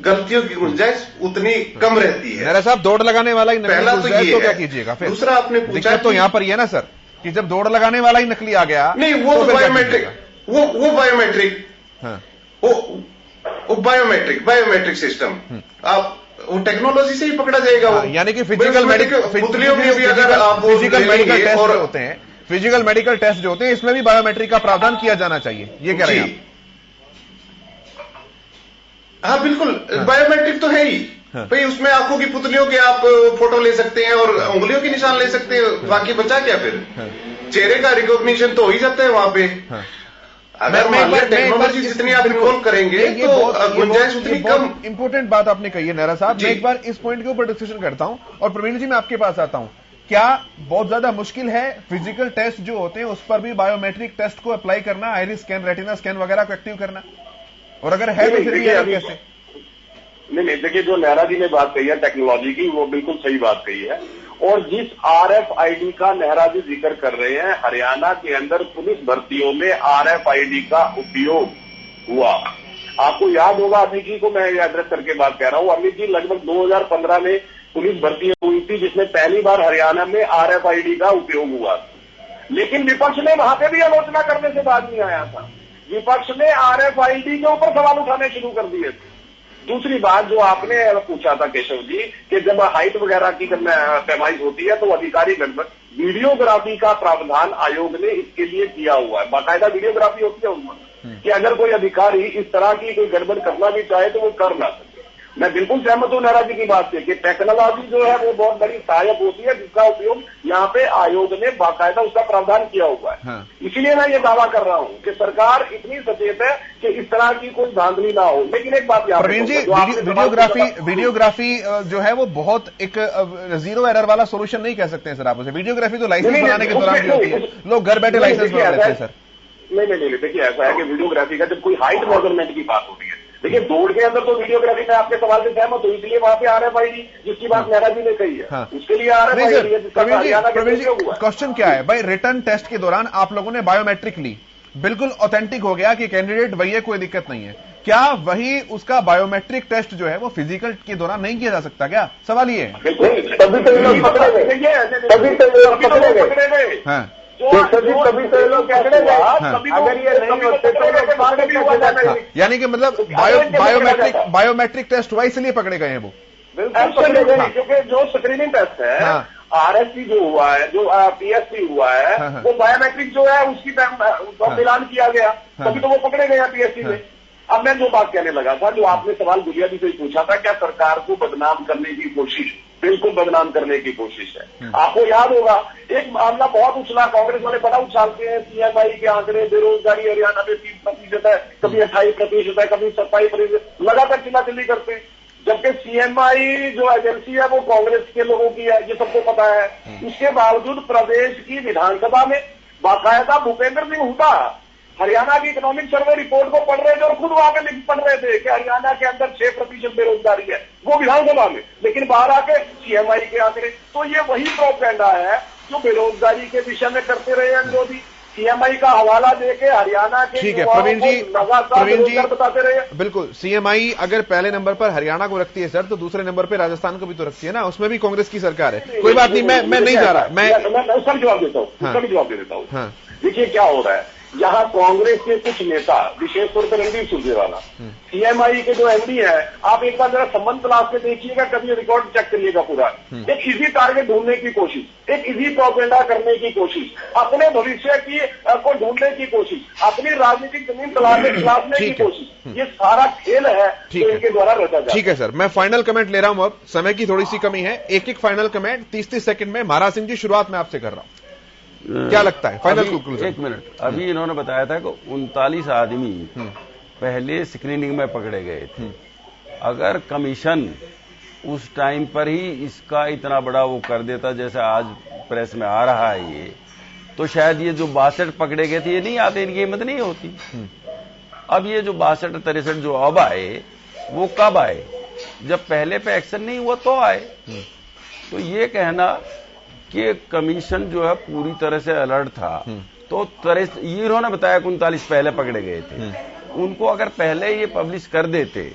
गलतियों की गुंजाइश उतनी कम रहती है। मेरा साहब, दौड़ लगाने वाला ही नकली पहला तो गुंजाइश ये तो क्या है। कीजिएगा फिर? दूसरा आपने पूछा तो यहाँ पर ये ना सर, कि जब दौड़ लगाने वाला ही नकली आ गया, नहीं, वो तो बायोमेट्रिक, वो बायोमेट्रिक, हाँ, वो बायोमेट्रिक सिस्टम, आप वो टेक्नोलॉजी से ही पकड़ा जाएगा। वो यानी कि फिजिकल मेडिकल पुतलियों में भी अगर आप फिजिकल मेडिकल टेस्ट और जो होते हैं, फिजिकल मेडिकल टेस्ट जो होते हैं, इसमें भी बायोमेट्रिक का प्रावधान किया जाना चाहिए, ये कह रहे हैं आप? हाँ बिल्कुल, बायोमेट्रिक तो है ही भाई। उसमें आंखों की पुतलियों के आप फोटो ले सकते हैं और उंगलियों के निशान ले सकते हैं, बाकी बचा क्या फिर? चेहरे का रिकॉग्निशन तो हो ही जाता है वहां पे। अगर मान लिया टेक्नोलॉजी जितनी आप इन्वॉल्व करेंगे तो गुंजाइश उतनी कम। इंपॉर्टेंट बात आपने कही है नेहरा साहब। मैं एक बार इस पॉइंट के ऊपर डिस्कशन करता हूं, और प्रवीण जी मैं आपके पास आता हूं। क्या बहुत ज्यादा मुश्किल है फिजिकल टेस्ट जो होते हैं उस पर भी बायोमेट्रिक टेस्ट को अप्लाई करना, आइरिस स्कैन, रेटिना स्कैन वगैरह को एक्टिव करना? और अगर है तो फिर भी कैसे? नहीं, देखिए, जो नेहरा जी ने बात कही है टेक्नोलॉजी की, वो बिल्कुल सही बात कही है। और जिस RFID का नेहरा जी जिक्र कर रहे हैं, हरियाणा के अंदर पुलिस भर्तियों में RFID का उपयोग हुआ। आपको याद होगा, अमित जी को मैं एड्रेस करके बात कह रहा हूं, अमित जी लगभग 2015 में पुलिस भर्ती हुई थी, जिसमें पहली बार हरियाणा में RFID का उपयोग हुआ। लेकिन विपक्ष ने वहां पे भी आलोचना करने से बाज नहीं आया था। विपक्ष ने RFID के ऊपर सवाल उठाने शुरू कर दिए थे। दूसरी बात जो आपने पूछा था केशव जी, कि जब हाइट वगैरह की पैमाइश होती है तो अधिकारी गड़बड़, वीडियोग्राफी का प्रावधान आयोग ने इसके लिए किया हुआ है। बाकायदा वीडियोग्राफी होती है उनमें, कि अगर कोई अधिकारी इस तरह की कोई गड़बड़ करना भी चाहे तो वो कर ना सके। मैं बिल्कुल सहमत हूं नाराज जी की बात से कि टेक्नोलॉजी जो है वो बहुत बड़ी सहायक होती है, जिसका उपयोग यहाँ पे आयोग ने बाकायदा उसका प्रावधान किया हुआ है। हाँ। इसीलिए मैं ये दावा कर रहा हूँ कि सरकार इतनी सचेत है कि इस तरह की कोई धांधली ना हो। लेकिन एक बात प्रवीण जी, वीडियोग्राफी जो है वो बहुत एक जीरो एरर वाला सोल्यूशन नहीं कह सकते हैं सर आप उसे। वीडियोग्राफी तो लाइसेंस बनाने के दौरान भी होती है, लोग घर बैठे लाइसेंस बना लेते हैं सर। नहीं, देखिए ऐसा है कि वीडियोग्राफी का जब कोई हाइट मेजरमेंट की बात होती है, देखिए दौड़ के अंदर तो वीडियोग्राफी में आपके सवाल से सहमत हूं, इसलिए वहां पे RFID जिसकी बात नेहरा जी ने कही है, हाँ। उसके लिए RFID है जिसका हरियाणा के अंदर हुआ है। क्वेश्चन क्या है भाई, रिटर्न टेस्ट के दौरान आप लोगों ने बायोमेट्रिक ली, बिल्कुल ऑथेंटिक हो गया कि कैंडिडेट वही है, कोई दिक्कत नहीं है। क्या वही उसका बायोमेट्रिक टेस्ट जो है वो फिजिकल के दौरान नहीं किया जा सकता क्या? सवाल ये है। तभी तो लोग पकड़े गए। हाँ, तभी तो लोग अगर ये नहीं होते तो यानी कि मतलब बायोमेट्रिक टेस्ट हुआ इसलिए पकड़े गए हैं वो। क्योंकि जो स्क्रीनिंग टेस्ट है, RSC जो हुआ है, जो PSC हुआ है, वो बायोमेट्रिक जो है उसकी ऐलान किया गया, तभी तो वो पकड़े गए हैं PSC में। अब मैं जो बात कहने लगा था, जो आपने सवाल गुड़िया जी से पूछा था, क्या सरकार को बदनाम करने की कोशिश? बिल्कुल बदनाम करने की कोशिश है। आपको याद होगा एक मामला बहुत उछला, कांग्रेस वाले बड़ा उछालते हैं, PMI के आंकड़े, बेरोजगारी हरियाणा में 30% है, कभी 28% है, कभी 27%, लगातार चिल्लाचिल्ली करते हैं। जबकि CMI जो एजेंसी है वो कांग्रेस के लोगों की है, ये सबको पता है। उसके बावजूद प्रदेश की विधानसभा में बाकायदा भूपेंद्र सिंह हुड्डा हरियाणा की इकोनॉमिक सर्वे रिपोर्ट को पढ़ रहे थे और खुद वहां पे लिख पढ़ रहे थे कि हरियाणा के अंदर 6% बेरोजगारी है, वो विधानसभा में। लेकिन बाहर आके CMI के आंकड़े, तो ये वही प्रोपेगेंडा है जो बेरोजगारी के विषय में करते रहे हैं विरोधी। CMI का हवाला देके हरियाणा के, ठीक है प्रवीण जी बताते रहे। बिल्कुल, CMI अगर पहले नंबर पर हरियाणा को रखती है सर, तो दूसरे नंबर पर राजस्थान को भी तो रखती है ना, उसमें भी कांग्रेस की सरकार है। कोई बात नहीं, मैं नहीं जा रहा, मैं उसका भी जवाब देता हूँ, उसका भी जवाब दे देता हूँ। देखिए क्या हो रहा है, यहाँ कांग्रेस के कुछ नेता, विशेष तौर पर रणदीप सुरजेवाला, CMI के जो MD है, आप एक बार जरा संबंध तलाश में देखिएगा, कभी रिकॉर्ड चेक करिएगा पूरा। एक इजी टारगेट ढूंढने की कोशिश, एक इजी प्रोपेगेंडा करने की कोशिश, अपने भविष्य की को ढूंढने की कोशिश, अपनी राजनीतिक जमीन तलाशने की कोशिश, ये सारा खेल है जो इनके द्वारा रचा जाता है। ठीक है सर, मैं फाइनल कमेंट ले रहा हूं, अब समय की थोड़ी सी कमी है, एक फाइनल कमेंट 30-30 सेकंड में। महाराज सिंह जी, शुरुआत में आपसे कर रहा हूं, क्या लगता है फाइनल कंक्लूजन? एक मिनट, अभी इन्होंने बताया था कि 39 आदमी पहले स्क्रीनिंग में पकड़े गए थे। अगर कमीशन उस टाइम पर ही इसका इतना बड़ा वो कर देता, जैसे आज प्रेस में आ रहा है ये, तो शायद ये जो 62 पकड़े गए थे ये नहीं आते, इनकी हिम्मत नहीं होती। अब ये जो 62-63 जो अब आए वो कब आए? जब पहले पे एक्शन नहीं हुआ तो आए। तो ये कहना कि कमीशन जो है पूरी तरह से अलर्ट था, तो ये इन्होंने बताया 39 पहले पकड़े गए थे, उनको अगर पहले ये पब्लिश कर देते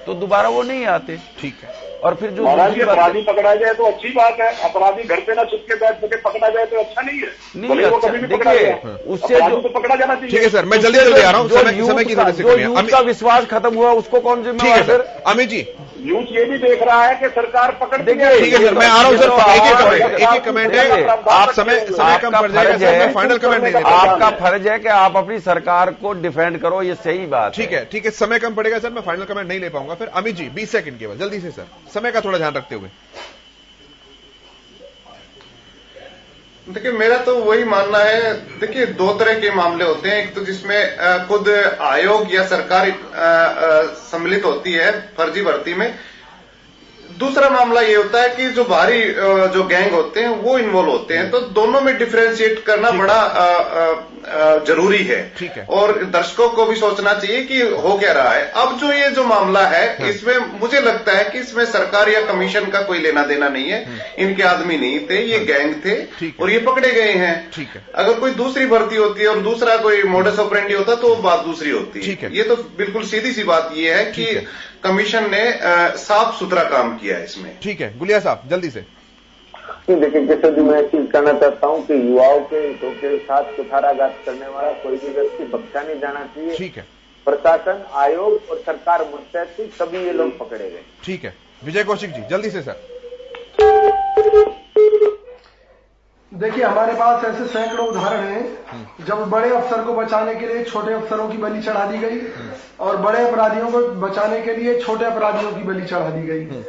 तो दोबारा वो नहीं आते। ठीक है। और फिर जो अपराधी पकड़ा जाए तो अच्छी बात है, अपराधी घर पे ना छुप के बैठ के पकड़ा जाए तो अच्छा नहीं है। नहीं अच्छा, देखिए उससे जो तो पकड़ा जाना चाहिए। ठीक है सर, मैं जल्दी आ रहा हूँ, समय की वजह से जो यूथ का विश्वास खत्म हुआ उसको कौन जिम्मेवार? सर अमित जी, यूथ ये भी देख रहा है कि सरकार पकड़ देखिए। ठीक है सर, मैं आ रहा हूँ सर, एक कमेंट है, आप समय कम पड़ जाएगा, मैं फाइनल कमेंट नहीं देता। आपका फर्ज है कि आप अपनी सरकार को डिफेंड करो, ये सही बात है। ठीक है, समय कम पड़ेगा सर, मैं फाइनल कमेंट नहीं ले पाऊंगा। फिर अमित जी 20 सेकंड केवल, जल्दी से सर, समय का थोड़ा ध्यान रखते हुए। देखिए मेरा तो वही मानना है, देखिए 2 तरह के मामले होते हैं। एक तो जिसमें खुद आयोग या सरकार सम्मिलित होती है फर्जी भर्ती में। दूसरा मामला ये होता है कि जो बाहरी जो गैंग होते हैं वो इन्वॉल्व होते हैं। तो दोनों में डिफरेंशिएट करना बड़ा जरूरी है। ठीक है। और दर्शकों को भी सोचना चाहिए कि हो क्या रहा है। अब जो ये जो मामला है इसमें मुझे लगता है कि इसमें सरकार या कमीशन का कोई लेना देना नहीं है। इनके आदमी नहीं थे, ये गैंग थे और ये पकड़े गए हैं। ठीक है। अगर कोई दूसरी भर्ती होती है और दूसरा कोई मोडस ऑपरेंडी होता तो बात दूसरी होती है। ठीक है। ये तो बिल्कुल सीधी सी बात ये है कि कमीशन ने साफ सुथरा काम किया है इसमें। ठीक है, गुलिया साहब जल्दी से। देखिए किशोर जी, मैं चीज कहना चाहता हूँ कि युवाओं के हितों के साथ कुठाराघात करने वाला कोई भी व्यक्ति बख्शा नहीं जाना चाहिए। ठीक है। प्रशासन, आयोग और सरकार मुस्तैद थी, तभी ये लोग पकड़े गए। ठीक है, विजय कौशिक जी जल्दी से सर। देखिए हमारे पास ऐसे सैकड़ों उदाहरण हैं जब बड़े अफसर को बचाने के लिए छोटे अफसरों की बलि चढ़ा दी गई और बड़े अपराधियों को बचाने के लिए छोटे अपराधियों की बलि चढ़ा दी गई।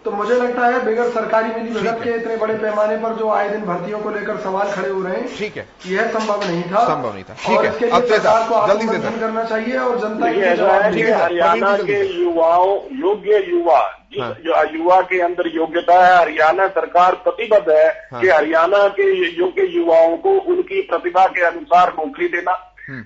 तो मुझे लगता है बगैर सरकारी मिलीभगत के इतने बड़े पैमाने पर जो आए दिन भर्तियों को लेकर सवाल खड़े हो रहे हैं, ठीक है, यह संभव नहीं था। ठीक है, इसके लिए सरकार को आत्ममंथन करना चाहिए और जनता की जवाबदेही। हरियाणा के युवाओं, योग्य युवा के अंदर योग्यता है। हरियाणा सरकार प्रतिबद्ध है कि हरियाणा के योग्य युवाओं को उनकी प्रतिभा के अनुसार नौकरी देना,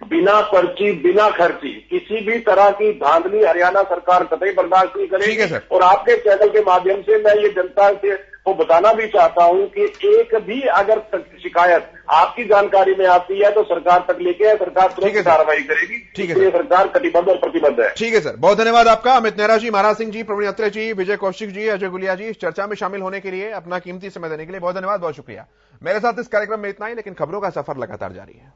बिना पर्ची, बिना खर्ची, किसी भी तरह की धांधली हरियाणा सरकार कतई बर्दाश्त नहीं करेगी। और आपके चैनल के माध्यम से मैं ये जनता से को बताना भी चाहता हूं कि एक भी अगर शिकायत आपकी जानकारी में आती है तो सरकार तक लेके आए, सरकार तुरंत कार्रवाई करेगी। ठीक है, सरकार कटिबद्ध और प्रतिबद्ध है। ठीक है सर, बहुत धन्यवाद आपका। अमित नेहरा जी, महाराज सिंह जी, प्रवीण अत्रे जी, विजय कौशिक जी, अजय गुलिया जी, इस चर्चा में शामिल होने के लिए, अपना कीमती समय देने के लिए बहुत धन्यवाद, बहुत शुक्रिया। मेरे साथ इस कार्यक्रम में इतना ही, लेकिन खबरों का सफर लगातार जारी है।